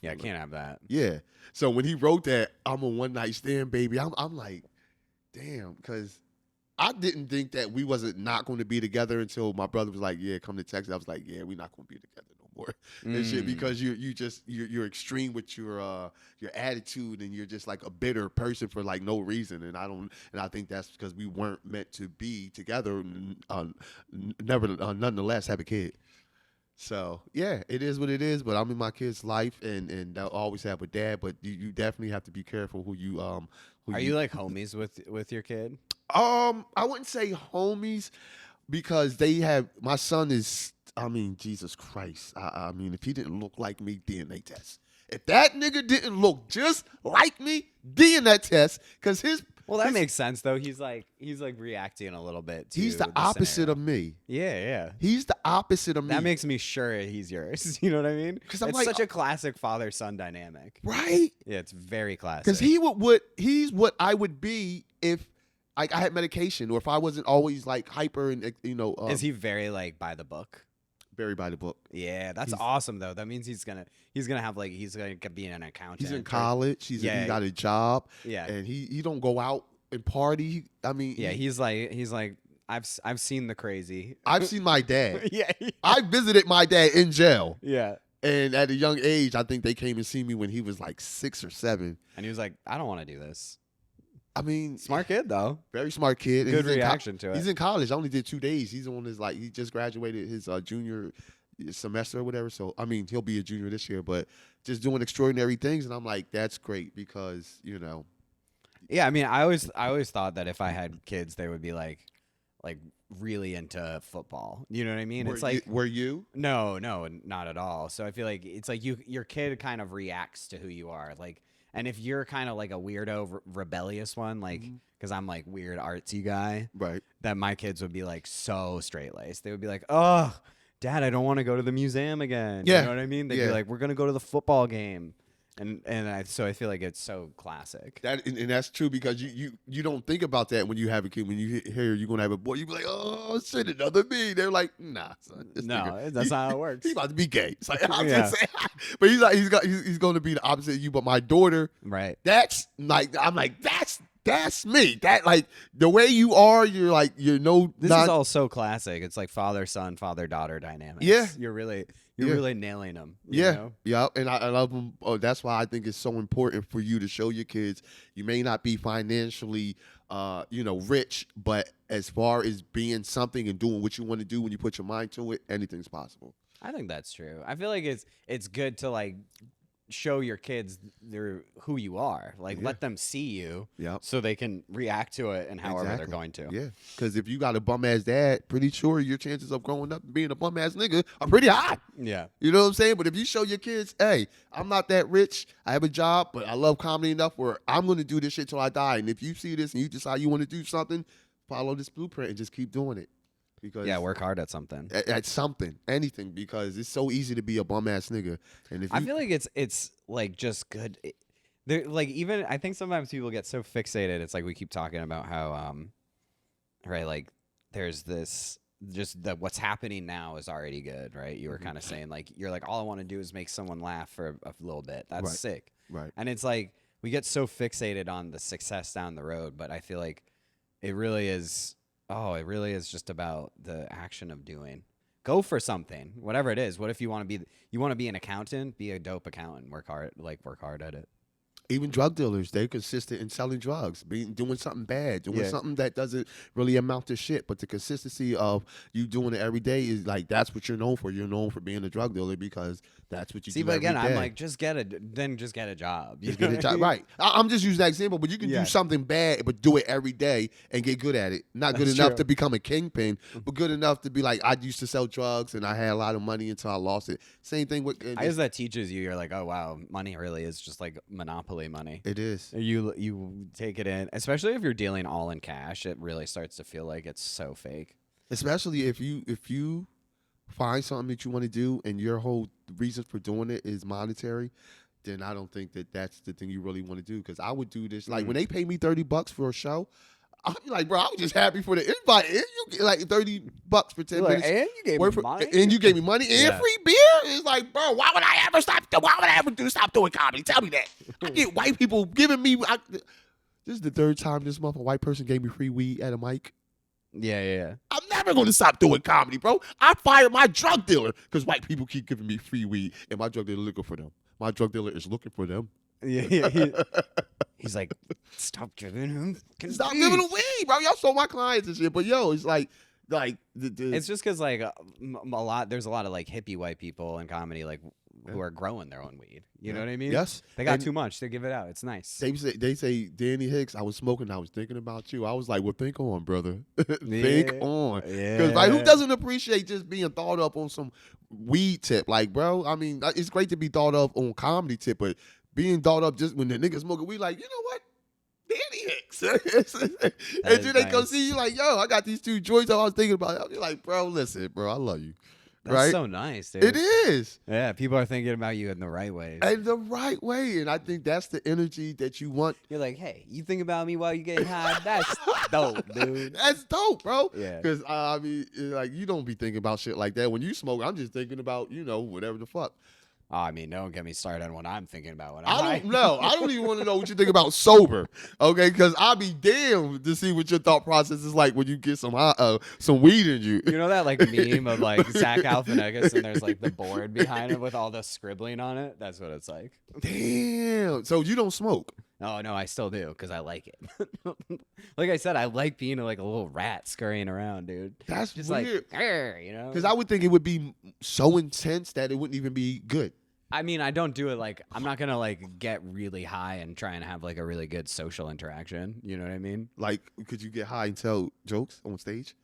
Yeah, I can't have that. Yeah. So when he wrote that, I'm a one night stand, baby, I'm like, damn, because I didn't think that we wasn't not going to be together until my brother was like, yeah, come to Texas. I was like, yeah, we're not going to be together no more and shit Mm. because you're extreme with your attitude and you're just like a bitter person for like no reason and I think that's because we weren't meant to be together. Never, nonetheless, have a kid. So yeah, it is what it is. But I'm in my kid's life, and they'll always have a dad. But you definitely have to be careful who you Are you like homies with your kid? I wouldn't say homies because they have my son is. I mean, Jesus Christ. I mean, if he didn't look like me, DNA test. If that nigga didn't look just like me, DNA test, because Well, that makes sense though. He's like reacting a little bit to he's the the opposite scenario. of me. Yeah, yeah. He's the opposite of me. That makes me sure he's yours. You know what I mean? 'Cause I'm It's like, such a classic father-son dynamic. right. Yeah, it's very classic. Because he's what I would be if like I had medication or if I wasn't always like hyper and Is he very like by the book? very by the book. Yeah, that's He's- awesome though. That means he's gonna have like he's gonna be an accountant. He's in or- college. He got a job. Yeah, And he don't go out and party. I mean, yeah. He's like I've seen the crazy. I've seen my dad. Yeah, I visited my dad in jail, yeah. and at a young age, I think they came and see me when he was like 6 or 7. And he was like, I don't want to do this. I mean, Smart kid though. very smart kid. And Good he's in reaction to it. He's in college. I only did 2 days. He's on his he just graduated his junior semester or whatever. So I mean, he'll be a junior this year, but just doing extraordinary things. And I'm like, that's great because Yeah, I mean, I always thought that if I had kids, they would be like really into football. You know what I mean? It's like were you? no, not at all. So I feel like it's like your kid kind of reacts to who you are. Like, and if you're kind of like a weirdo, rebellious one, like because I'm like weird artsy guy, Right. that my kids would be like so straight laced. They would be like, oh, Dad, I don't want to go to the museum again. Yeah. You know what I mean? They'd be like, we're gonna go to the football game. So I feel like it's so classic. And that's true because you don't think about that when you have a kid. When you hear you're gonna have a boy, you be like, oh shit, another me. They're like, nah, son, this No, nigga, that's not how it works. He's about to be gay. It's like I'm Yeah. just saying, but he's going to be the opposite of you. But my daughter, Right. that's like I'm like that's me. That like the way you are, you're no. This is all so classic. It's like father son, father daughter dynamics. Yeah. You're really nailing them. Yeah, and I love them. Oh, that's why I think it's so important for you to show your kids. You may not be financially, rich, but as far as being something and doing what you want to do when you put your mind to it, anything's possible. I think that's true. I feel like it's good to like show your kids who you are. Like let them see you, Yep. so they can react to it and however they're going to. Yeah, because if you got a bum ass dad, pretty sure your chances of growing up and being a bum ass nigga are pretty high. Yeah. You know what I'm saying? But if you show your kids, hey, I'm not that rich, I have a job, but I love comedy enough where I'm going to do this shit till I die. And if you see this and you decide you want to do something, follow this blueprint and just keep doing it. Because Work hard at something. At something, anything, because it's so easy to be a bum ass nigga. And if I feel like it's like just good. There, like even I think sometimes people get so fixated. It's like we keep talking about how right, like there's this just that what's happening now is already good, right? You were kind of saying like you're like all I want to do is make someone laugh for a little bit. That's Right. sick. right, And it's like we get so fixated on the success down the road, but I feel like it really is. Oh, it really is just about the action of doing. Go for something, whatever it is. What if you want to be an accountant? Be a dope accountant. Work hard at it. Even drug dealers, they're consistent in selling drugs, doing something bad, doing something that doesn't really amount to shit. But the consistency of you doing it every day is like that's what you're known for. You're known for being a drug dealer because that's what you See, do but every again, day. I'm like, just get a job. You Just know get a what I job, mean? right? I'm just using that example, but you can do something bad, but do it every day and get good at it. Not good That's enough true. to become a kingpin, but good enough to be like, I used to sell drugs and I had a lot of money until I lost it. Same thing with. I guess that teaches you. You're like, oh wow, money really is just like monopoly money. It is. You take it in, especially if you're dealing all in cash. It really starts to feel like it's so fake. Especially if you find something that you want to do and your whole reason for doing it is monetary, then I don't think that that's the thing you really want to do. Because I would do this like when they pay me $30 for a show, I'd be like, bro, I was just happy for the invite. And you get like $30 for 10 Like, minutes. and you gave me money. And you gave me money and Yeah. free beer. It's like, bro, why would I ever stop doing comedy? Tell me that. I get white people giving me. This is the third time this month a white person gave me free weed at a mic. Yeah. I'm never going to stop doing comedy, bro. I fired my drug dealer because white people keep giving me free weed, and my drug dealer looking for them. My drug dealer is looking for them. Yeah. He's like, stop giving him. Stop giving them weed, bro. Y'all sold my clients and shit, but yo, it's like It's just because like there's a lot of like hippie white people in comedy like who are growing their own weed. You know what I mean? Yes. They got And too much. They give it out. It's nice. They say Danny Hicks. I was smoking. I was thinking about you. I was like, well, think on, brother. Think on. Because like, who doesn't appreciate just being thought up on some weed tip? Like, bro, I mean, it's great to be thought of on comedy tip, but being thought up just when the niggas smoking weed, like, you know what? Danny Hicks. And then they go see you like, yo, I got these two joints I was thinking about. I'll be like, bro, listen, bro, I love you. That's right? so nice, dude. It is. Yeah, people are thinking about you in the right ways. And the right way. And I think that's the energy that you want. You're like, hey, you think about me while you get high? That's dope, dude. That's dope, bro. Yeah. Because, I mean, like, you don't be thinking about shit like that. When you smoke, I'm just thinking about, whatever the fuck. Oh, I mean, don't get me started on what I'm thinking about when I'm I high. don't know. I don't even want to know what you think about sober, okay? Because I'll be damned to see what your thought process is like when you get some weed in you. You know that like meme of like Zach Galifianakis and there's like the board behind it with all the scribbling on it? That's what it's like. Damn. So you don't smoke? Oh, no, I still do because I like it. Like I said, I like being like a little rat scurrying around, dude. That's Just weird. like, "Arr," you know? Because I would think it would be so intense that it wouldn't even be good. I mean, I don't do it like I'm not gonna like get really high and try and have like a really good social interaction. You know what I mean? Like, could you get high and tell jokes on stage?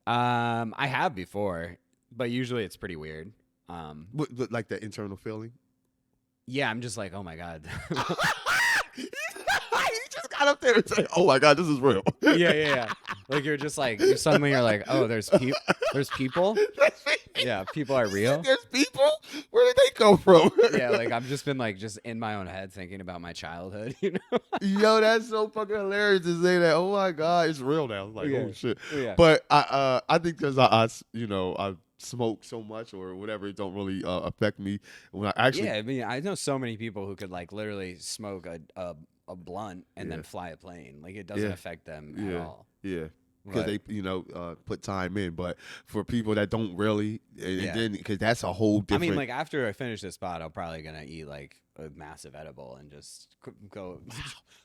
I have before, but usually it's pretty weird. What, like that internal feeling? Yeah, I'm just like, oh my god. He just got up there and said, "Oh my god, this is real." yeah. Like you're just like suddenly you're like, oh, there's people. Yeah, people are real. There's people. Where did they come from? Yeah, like I've just been like just in my own head thinking about my childhood. You know? Yo, that's so fucking hilarious to say that. Oh my god, it's real now. It's like, Yeah. oh shit. Yeah. But I think because I smoke so much or whatever, it don't really affect me when I actually. Yeah, I mean, I know so many people who could like literally smoke a blunt and then fly a plane. Like it doesn't affect them at all. Yeah. Because Right. they, put time in. But for people that don't really, and Yeah. then because that's a whole different. I mean, like after I finish this spot, I'm probably gonna eat like a massive edible and just go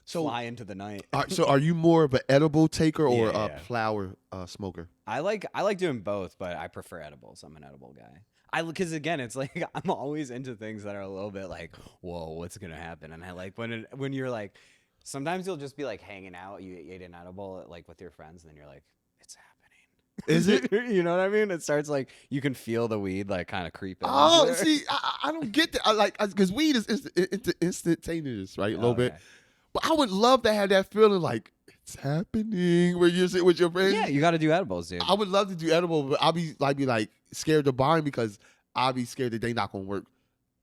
So- fly into the night. So are you more of an edible taker or Yeah, a yeah. flower smoker? I like doing both, but I prefer edibles. I'm an edible guy. Because again, it's like I'm always into things that are a little bit like, whoa, what's gonna happen? And I like when you're like, sometimes you'll just be like hanging out, you ate an edible like with your friends, and then you're like, it's happening. Is it? You know what I mean? It starts like you can feel the weed like kind of creeping. Oh, see, I don't get that. I like because weed is instantaneous, right? A little bit. But I would love to have that feeling like it's happening where you're sitting with your friends. Yeah, you got to do edibles, dude. I would love to do edible, but I'll be like scared to buy them because I'll be scared that they not gonna work,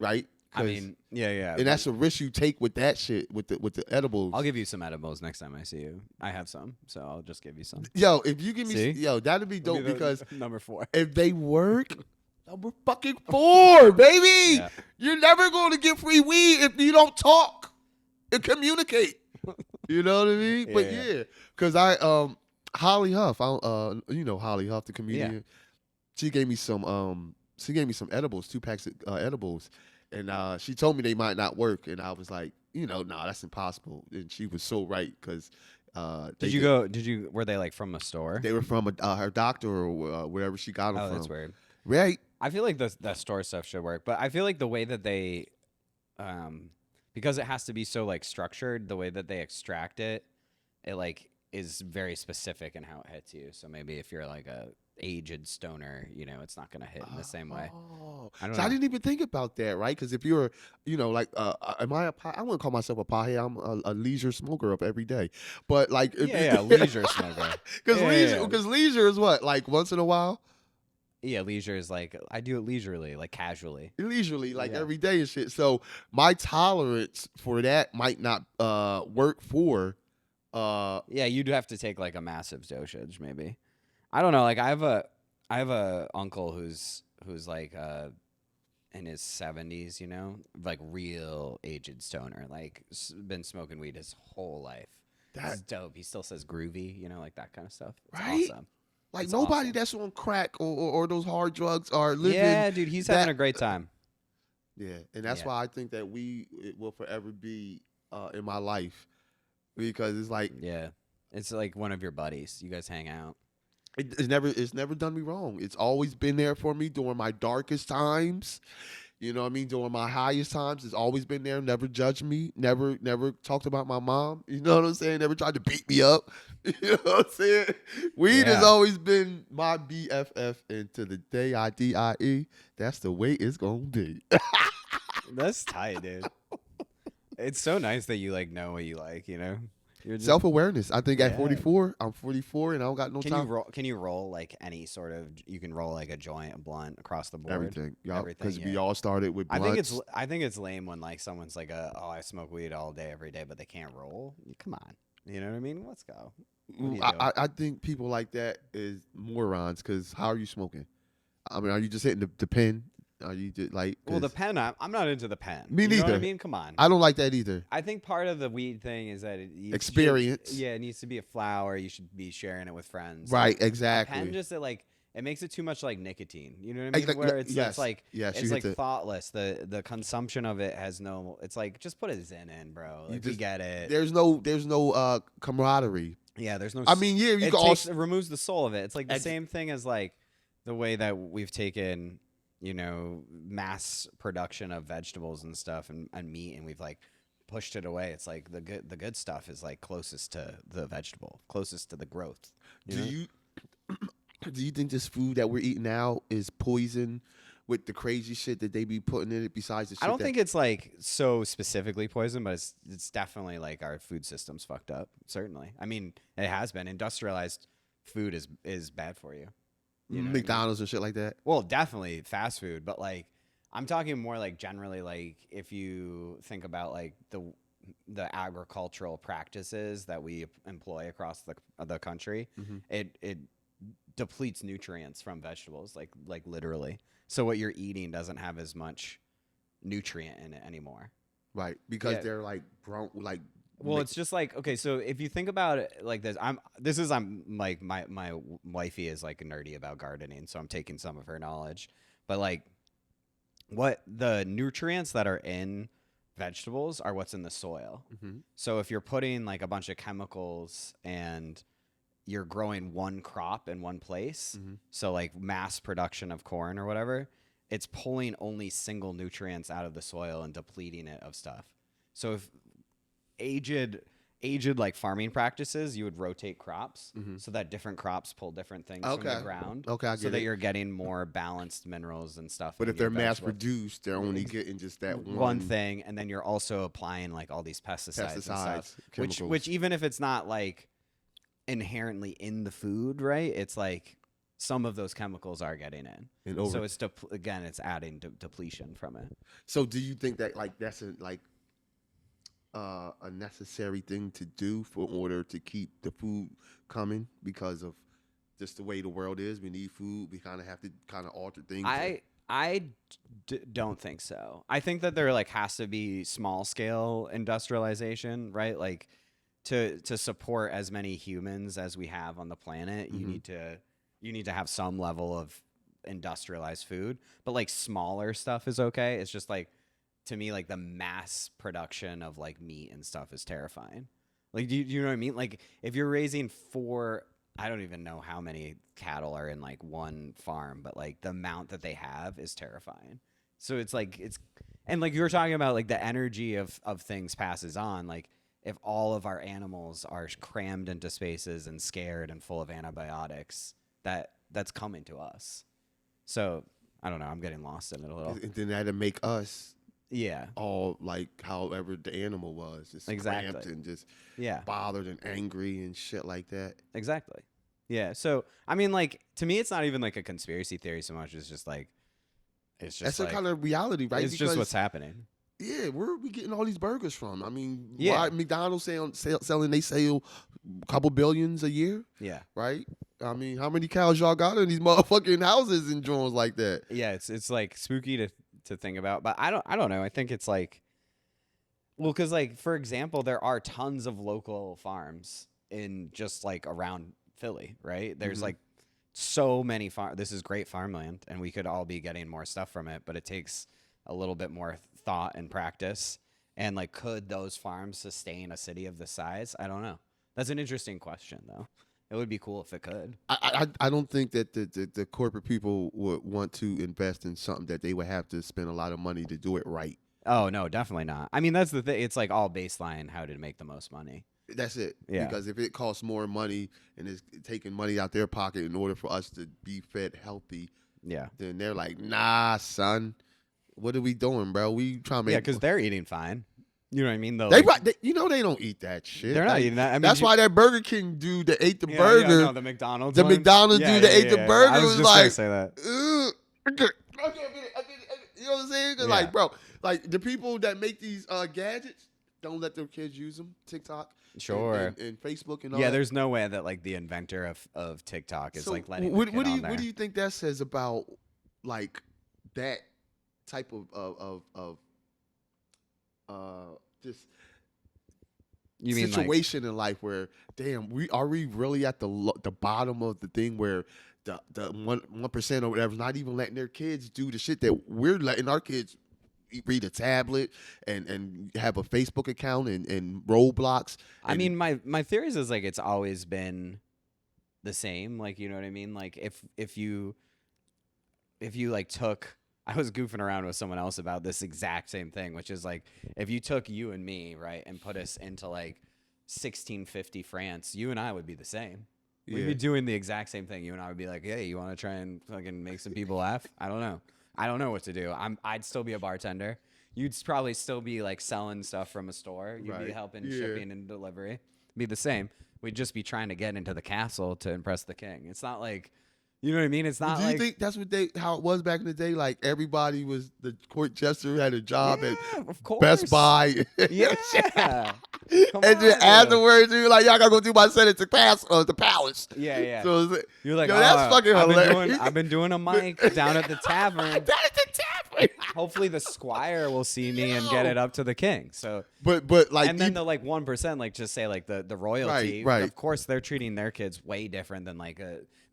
right? I mean, yeah. And that's a risk you take with that shit with the edibles. I'll give you some edibles next time I see you. I have some, so I'll just give you some. Yo, if you give me, See? that'd be dope because number 4. if they work, number fucking 4, baby. Yeah. You're never going to get free weed if you don't talk. and communicate. You know what I mean? But Yeah. yeah, because Holly Huff, you know Holly Huff, the Yeah. comedian. She gave me some edibles, 2 packs of edibles, and she told me they might not work, and I was like, nah, that's impossible. And she was so right because Did you go? Did you? Were they like from a store? they were from her doctor or wherever she got them Oh, from. that's weird. Right? I feel like the store stuff should work, but I feel like the way that they, because it has to be so like structured, the way that they extract it, it like is very specific in how it hits you. So maybe if you're like a aged stoner, it's not gonna hit in the same way. Oh, I don't so I know. didn't even think about that, right? Because if you're, like, am I a pie? I wouldn't call myself a pothead. I'm a leisure smoker up every day, but like, Yeah, leisure smoker. because Yeah, leisure, yeah. because leisure is what, like once in a while, Yeah, leisure is like I do it leisurely, like casually. leisurely, like Yeah. every day and shit. So my tolerance for that might not work for Yeah, you'd have to take like a massive dosage, maybe. I don't know. Like I have a uncle who's like in his 70s, like real aged stoner, like been smoking weed his whole life. That's that, dope. He still says groovy, like that kind of stuff. It's right? awesome. Like It's nobody awesome. that's on crack or those hard drugs are living Yeah, dude, he's having that. a great time. Yeah, and that's Yeah. why I think that it will forever be in my life because it's like Yeah. It's like one of your buddies. You guys hang out. it's never done me wrong. It's always been there for me during my darkest times. You know what I mean? During my highest times, it's always been there. Never judged me. Never talked about my mom. You know what I'm saying? Never tried to beat me up. You know what I'm saying? Weed has Yeah. always been my BFF, and to the day I die, that's the way it's gonna be. That's tight, dude. It's so nice that you like know what you like, You're just Self awareness. I think at Yeah. 44, I'm 44, and I don't got no Can time. you roll? Can you roll like any sort of? You can roll like a joint, a blunt across the board. Everything, y'all, Everything, because we yeah. all started with I blunts. think it's lame when like someone's like, "Oh, I smoke weed all day, every day," but they can't roll. Come on, you know what I mean? Let's go. What are you doing? I think people like that is morons. Because how are you smoking? I mean, are you just hitting the pen? Are you just like? Well, the 'Cause pen, I'm not into the pen. me You know what I neither. mean? Come on. I don't like that either. I think part of the weed thing is that Experience. Yeah, it needs to be a flower. You should be sharing it with friends. Right, Like, a exactly. pen just it makes it too much like nicotine. You know what I mean? Exactly. Where it's Yes. like Yes, you it's hit like thoughtless. The consumption of it has no. It's like just put a Zen in, bro. Like we just- get it. There's no camaraderie. Yeah, there's no. I mean, yeah, you it can also it removes the soul of it. It's like the Ex- same thing as like the way that we've taken mass production of vegetables and stuff and meat, and we've like pushed it away. It's like the good stuff is like closest to the vegetable, closest to the growth. do know? you do you think this food that we're eating now is poison with the crazy shit that they be putting in it? Besides the shit I don't that, think it's like so specifically poison, but it's definitely like our food system's fucked up. Certainly, I mean it has been. Industrialized food is bad for you. You know what I mean? McDonald's and shit like that. Well, definitely fast food, but like I'm talking more like generally like if you think about like the agricultural practices that we employ across the country, Mhm. it depletes nutrients from vegetables like literally. So what you're eating doesn't have as much nutrient in it anymore. Right, because Yeah. they're like brown, like Well, it's just like okay, so if you think about it like this, I'm like my wifey is like nerdy about gardening, so I'm taking some of her knowledge. But like what the nutrients that are in vegetables are what's in the soil. Mhm. So if you're putting like a bunch of chemicals and you're growing one crop in one place, Mhm. so like mass production of corn or whatever, it's pulling only single nutrients out of the soil and depleting it of stuff. So if aged like farming practices, you would rotate crops so that different crops pull different things from the Okay. ground. Okay, I so get that it. you're getting more balanced minerals and stuff. But in if they're your mass vegetables. produced, they're only getting just that one thing, and then you're also applying like all these pesticides and stuff, chemicals. which even if it's not like inherently in the food, right? It's like some of those chemicals are getting in. And So it's again, it's adding depletion from it. So do you think that like that's a necessary thing to do for order to keep the food coming because of just the way the world is? We need food. We kind of have to kind of alter things. I don't think so. I think that there like has to be small scale industrialization, right? Like to support as many humans as we have on the planet, Mhm. you need to have some level of industrialized food. But like smaller stuff is okay. It's just like to me like the mass production of like meat and stuff is terrifying. Like do you know what I mean? Like if you're raising four, I don't even know how many cattle are in like one farm, but like the amount that they have is terrifying. So it's like it's and like you were talking about like the energy of things passes on. Like if all of our animals are crammed into spaces and scared and full of antibiotics, that's coming to us. So I don't know. I'm getting lost in it a little. And then that'd make us Yeah, all like however the animal was, just exactly. cramped and just Yeah, bothered and angry and shit like that. exactly. Yeah. So I mean, like to me, it's not even like a conspiracy theory so much. It's just That's a like kind of reality, right? it's just what's happening. Yeah, where are we getting all these burgers from? I mean, Yeah. why McDonald's selling they sell a couple billions a year, Yeah. right? I mean, how many cows y'all got in these motherfucking houses and drones like that? Yeah, it's like spooky to think about, but I don't know. I think it's like well, because like for example, there are tons of local farms in just like around Philly, right? There's Mhm. like so many farm. This is great farmland, and we could all be getting more stuff from it, but it takes a little bit more thought and practice. And like, could those farms sustain a city of this size? I don't know. That's an interesting question, though. It would be cool if it could. I don't think that the corporate people would want to invest in something that they would have to spend a lot of money to do it right. Oh no, definitely not. I mean, that's the thing. It's like all baseline how to make the most money. That's it. Yeah. Because if it costs more money and it's taking money out their pocket in order for us to be fed healthy, Yeah. then they're like, nah, son, what are we doing, bro? We trying to make. Yeah, because they're eating fine. You know what I mean? Though They, like, you know, they don't eat that shit. they're not Like, eating that. I mean, that's why that Burger King dude that ate the yeah, burger, yeah, no, the McDonald's. the one? McDonald's Yeah, dude that yeah, ate the yeah, burger I was was just gonna like, say that. I can't get it. You know what I'm saying? 'Cause Yeah. like, bro, like the people that make these gadgets don't let their kids use them. TikTok, Sure. and Facebook and all Yeah, that. there's no way that like the inventor of TikTok is So like letting what, the kid what do on you there. what do you think that says about like that type of just You mean like situation in life where damn we really at the bottom of the thing where the 1% or whatever is not even letting their kids do the shit that we're letting our kids read a tablet and have a Facebook account and Roblox. I And mean my theories is like it's always been the same. Like you know what I mean? Like if you like took I was goofing around with someone else about this exact same thing, which is like if you took you and me, right, and put us into like 1650 France, you and I would be the same. We'd be doing the exact same thing. You and I would be like, "Hey, you want to try and fucking make some people laugh?" I don't know. I don't know what to do. I'd still be a bartender. You'd probably still be like selling stuff from a store. You'd be Right. helping Yeah. shipping and delivery. Be the same. We'd just be trying to get into the castle to impress the king. It's not like, you know what I mean? It's not Do you like think that's how it was back in the day? Like everybody was the court jester had a job at yeah, of course. Best Buy. Yeah. Come And then on. afterwards, you were like, y'all gotta go do my Senate to pass the palace. Yeah, yeah. So it's like, You're like, yo, that's fucking hilarious. I've been doing a mic down at the tavern. Down at the tavern. Hopefully the squire will see me and get it up to the king. So But like, and then the like 1%, like just say like the royalty. Right. Of course, they're treating their kids way different than like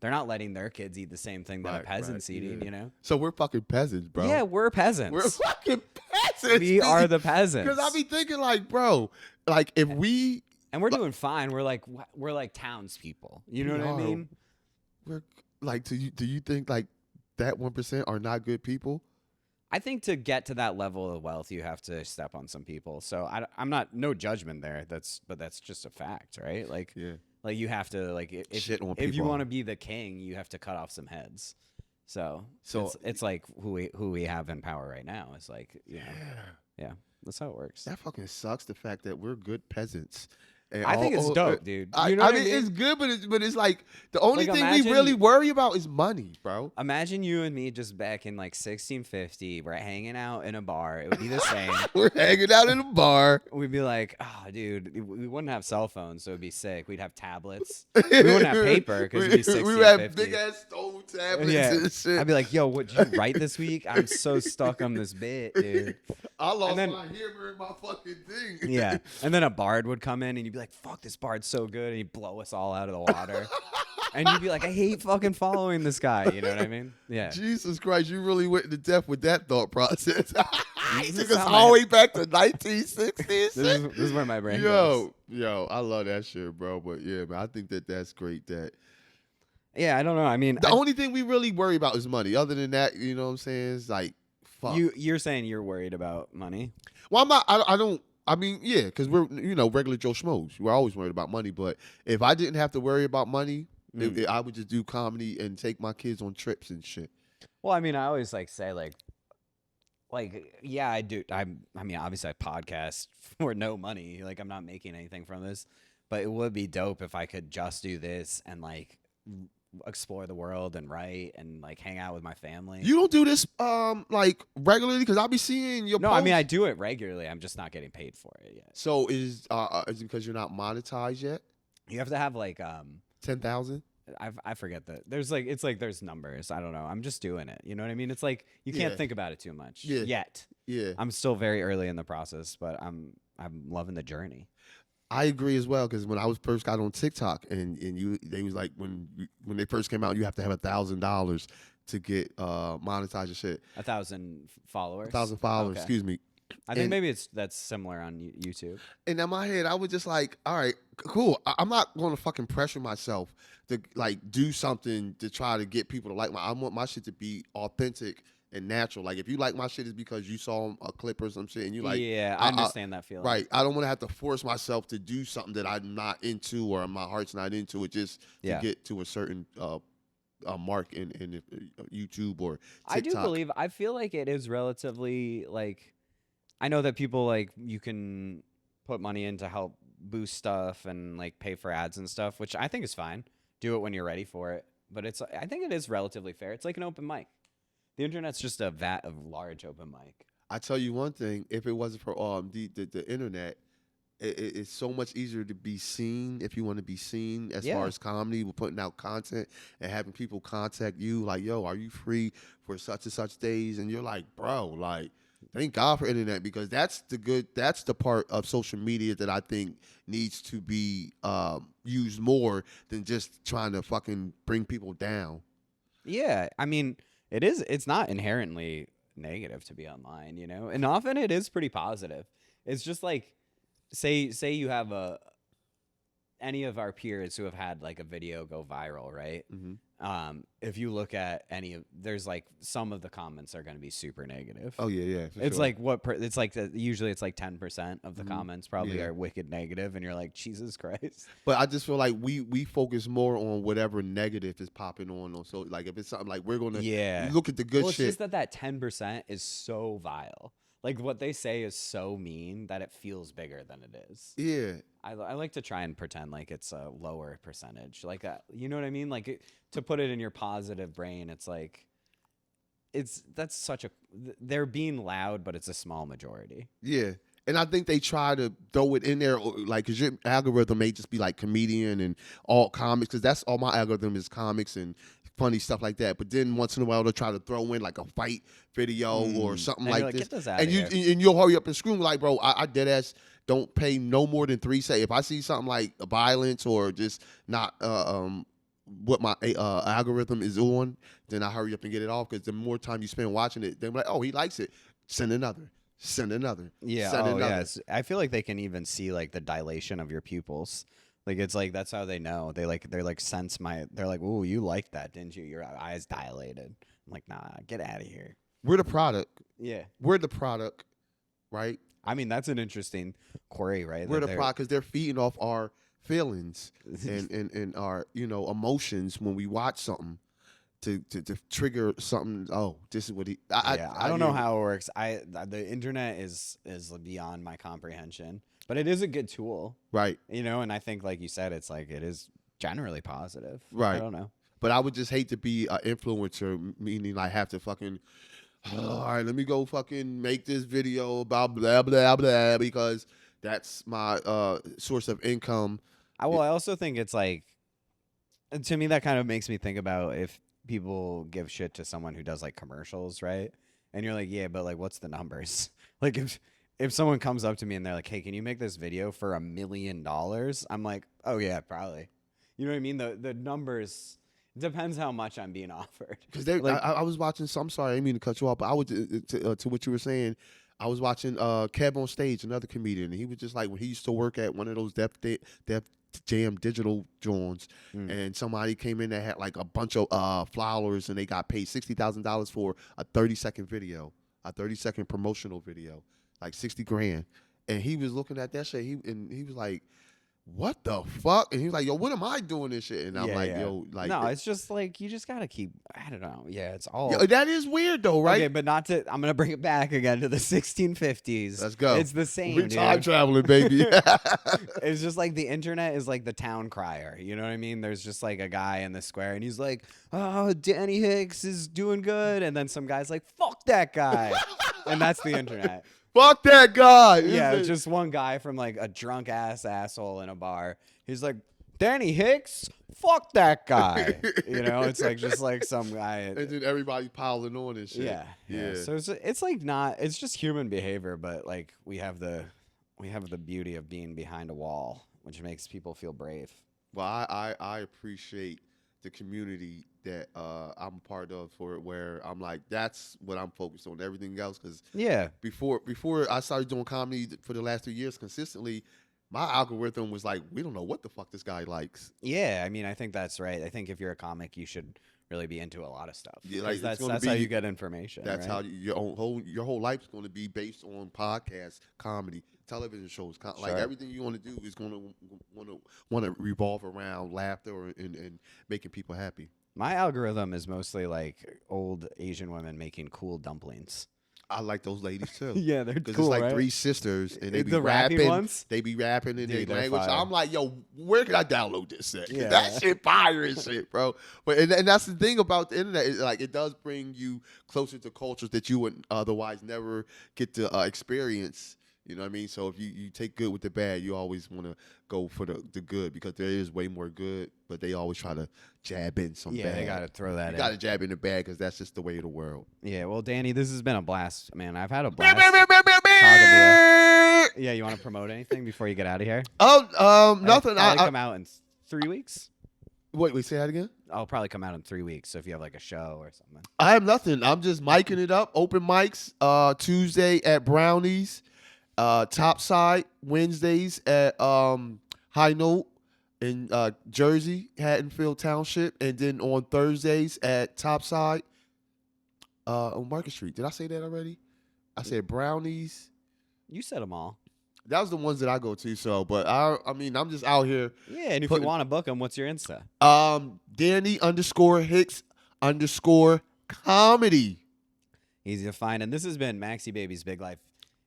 they're not letting their kids eat the same thing that a peasant's eating. yeah. You know? So we're fucking peasants, bro. Yeah, we're peasants. We're fucking peasants. We are the peasants. Because I be thinking like, bro, like if we and we're doing fine. We're like townspeople. You know what I mean? We're like, do you think like that 1% are not good people? I think to get to that level of wealth, you have to step on some people. So I'm not no judgment there. But that's just a fact, right? Like, Yeah. like you have to like Shit on if you people. want to be the king, you have to cut off some heads. So it's like who we have in power right now. It's like yeah, that's how it works. That fucking sucks. The fact that we're good peasants And I think it's dope, dude. You know I what I mean, mean? it's good, but it's like the only Like, thing we really worry about is money, bro. Imagine you and me just back in like 1650. We're hanging out in a bar. It would be the same. We're hanging out in a bar. We'd be like, oh, dude, we wouldn't have cell phones, so it'd be sick. We'd have tablets. We wouldn't have paper because it'd be 1650. We would have big ass stone tablets and shit. I'd be like, yo, what did you write this week? I'm so stuck on this bit, dude. I lost my hammer in my fucking thing. Yeah. And then a bard would come in and you'd be like, fuck, this bard's so good. And he'd blow us all out of the water. And you'd be like, I hate fucking following this guy. You know what I mean? Yeah. Jesus Christ, you really went to depth with that thought process. This Took is us how all the way back to 1960s. This is where my brain goes. Yo, I love that shit, bro. But yeah, man, I think that's great. That Yeah, I don't know. I mean, the only thing we really worry about is money. Other than that, you know what I'm saying? It's like, fuck. You're saying you're worried about money? Well, I'm not. I don't. I mean, yeah, because we're regular Joe Schmoes. We're always worried about money. But if I didn't have to worry about money, I would just do comedy and take my kids on trips and shit. Well, I mean, I always say yeah, I do. I mean, obviously, I podcast for no money. Like, I'm not making anything from this, but it would be dope if I could just do this and like explore the world and write and like hang out with my family. You don't do this like regularly because I'll be seeing your. No, posts. I mean, I do it regularly. I'm just not getting paid for it yet. So is it because you're not monetized yet? You have to have like 10,000. I forget that. There's numbers. I don't know. I'm just doing it. You know what I mean? It's like you can't think about it too much yet. Yeah. I'm still very early in the process, but I'm loving the journey. I agree as well because when I was first got on TikTok and they was like when they first came out, you have to have $1,000 to get monetized and shit. 1,000 followers. 1,000 followers. Okay. Excuse me. I think maybe that's similar on YouTube. And in my head, I was just like, all right, cool. I'm not going to fucking pressure myself to like do something to try to get people to like I want my shit to be authentic and natural. Like if you like my shit, it's because you saw a clip or some shit and you like. Yeah, I understand that feeling. Right. I don't want to have to force myself to do something that I'm not into or my heart's not into it just to get to a certain mark in YouTube or TikTok. I feel like it is relatively like. I know that people like you can put money in to help boost stuff and like pay for ads and stuff, which I think is fine. Do it when you're ready for it. But I think it is relatively fair. It's like an open mic. The internet's just a vat of large open mic. I tell you one thing, if it wasn't for the internet, it's so much easier to be seen if you want to be seen as far as comedy. We're putting out content and having people contact you like, yo, are you free for such and such days? And you're like, bro, like, thank God for internet because that's the part of social media that I think needs to be used more than just trying to fucking bring people down. Yeah, I mean, it's not inherently negative to be online, you know? And often it is pretty positive. It's just like say you have any of our peers who have had like a video go viral, right? Mm-hmm. If you look at there's like some of the comments are going to be super negative. Oh yeah. It's like it's like usually it's like 10% of the comments probably are wicked negative, and you're like, Jesus Christ. But I just feel like we focus more on whatever negative is popping on. So like if it's something like we're gonna look at the good shit. It's just that 10% is so vile. Like what they say is so mean that it feels bigger than it is. Yeah. I like to try and pretend like it's a lower percentage. Like, you know what I mean? Like to put it in your positive brain, it's like, they're being loud, but it's a small majority. Yeah. And I think they try to throw it in there, like, because your algorithm may just be like comedian and all comics, because that's all my algorithm is comics and funny stuff like that. But then once in a while they'll try to throw in like a fight video or something and like this. Get this out and of you here. and you'll hurry up and scream like, bro, I dead ass don't pay no more than 3 seconds. If I see something like violence or just not what my algorithm is on, then I hurry up and get it off, because the more time you spend watching it, they're like, oh, he likes it. Send another. Yeah. Send another. Yes. I feel like they can even see like the dilation of your pupils. Like it's like that's how they know. They're like sense they're like, "Ooh, you liked that, didn't you? Your eyes dilated." I'm like, "Nah, get out of here." We're the product. Yeah. We're the product, right? I mean, that's an interesting query, right? We're the product because they're feeding off our feelings and our emotions when we watch something to trigger something. Oh, this is what he. I don't know how it works. The internet is beyond my comprehension. But it is a good tool, Right. you know. And I think, like you said, it's like it is generally positive. Right. I don't know. But I would just hate to be an influencer, meaning I have to fucking, all right, let me go fucking make this video about blah, blah, blah, because that's my source of income. I also think it's like, to me, that kind of makes me think about if people give shit to someone who does like commercials, right? And you're like, yeah, but like, what's the numbers? Like, if someone comes up to me and they're like, hey, can you make this video for $1 million? I'm like, oh yeah, probably. You know what I mean? The numbers. Depends how much I'm being offered. Because like, I was watching. I'm sorry, I didn't mean to cut you off, but I was to what you were saying. I was watching Kev on Stage, another comedian, and he was just like when he used to work at one of those Def Jam digital joints, and somebody came in that had like a bunch of flowers, and they got paid $60,000 for a 30-second video, a 30-second promotional video, like $60,000, and he was looking at that shit. He was like, what the fuck? And he was like, yo, what am I doing this shit? And I'm like, yo, like, no, it's just like, you just gotta keep, I don't know. Yeah, it's all. Yeah, that is weird though, right? Okay, but I'm gonna bring it back again to the 1650s. Let's go. It's the same. We're time traveling, baby. It's just like the internet is like the town crier. You know what I mean? There's just like a guy in the square, and he's like, oh, Danny Hicks is doing good. And then some guy's like, fuck that guy. And that's the internet. Fuck that guy. Yeah, just one guy from like a drunk ass asshole in a bar. He's like, Danny Hicks, fuck that guy. You know, it's like just like some guy. And then everybody piling on and shit. Yeah. So it's like it's just human behavior, but like we have the beauty of being behind a wall, which makes people feel brave. Well, I appreciate the community that I'm a part of for it, where I'm like, that's what I'm focused on. Everything else, because before I started doing comedy for the last 2 years consistently, my algorithm was like, we don't know what the fuck this guy likes. Yeah, I mean, I think that's right. I think if you're a comic, you should really be into a lot of stuff. Yeah, like that's how you get information. That's right? how your whole life is going to be based on podcasts, comedy, television shows. Like everything you want to do is going to want to revolve around laughter and making people happy. My algorithm is mostly like old Asian women making cool dumplings. I like those ladies too. Yeah, they're cool. Because it's like right? 3 sisters, and they be the rapping. Ones? They be rapping in their Dude, language. fire. I'm like, yo, where can I download this shit? Yeah. That shit fire and shit, bro. But and that's the thing about the internet, is like it does bring you closer to cultures that you would otherwise never get to experience. You know what I mean? So if you take good with the bad, you always want to go for the good, because there is way more good, but they always try to jab in some bad. Yeah, they got to throw that in. You got to jab in the bad, because that's just the way of the world. Yeah, well, Danny, this has been a blast, man. I've had a blast talking to you. Yeah, you want to promote anything before you get out of here? Nothing. I'll come out in 3 weeks. Wait, say that again? I'll probably come out in 3 weeks, so if you have like a show or something. I have nothing. I'm just micing it up. Open mics Tuesday at Brownies. Topside Wednesdays at High Note in Jersey, Haddonfield Township, and then on Thursdays at Topside on Market Street. Did I say that already? I said Brownies. You said them all. That was the ones that I go to. So, but I mean, I'm just out here. Yeah, and if you want to book them, what's your Insta? Danny_Hicks_comedy. Easy to find. And this has been Maxie Baby's Big Life.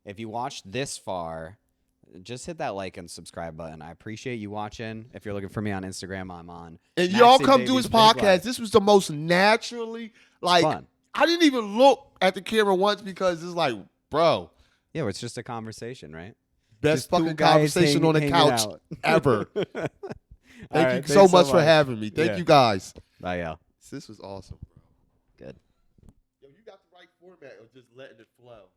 If you watched this far, just hit that like and subscribe button. I appreciate you watching. If you're looking for me on Instagram, I'm on. And Maxie y'all come Baby's do his Big Life. podcast. This was the most naturally, like, fun. I didn't even look at the camera once, because it's like, bro. Yeah, it's just a conversation, right? Best Just two fucking guys conversation on the hanging couch out. ever. Thank you so thanks much for having me. Thank you guys. Bye, y'all. This was awesome, bro. Good. Yo, you got the right format of just letting it flow.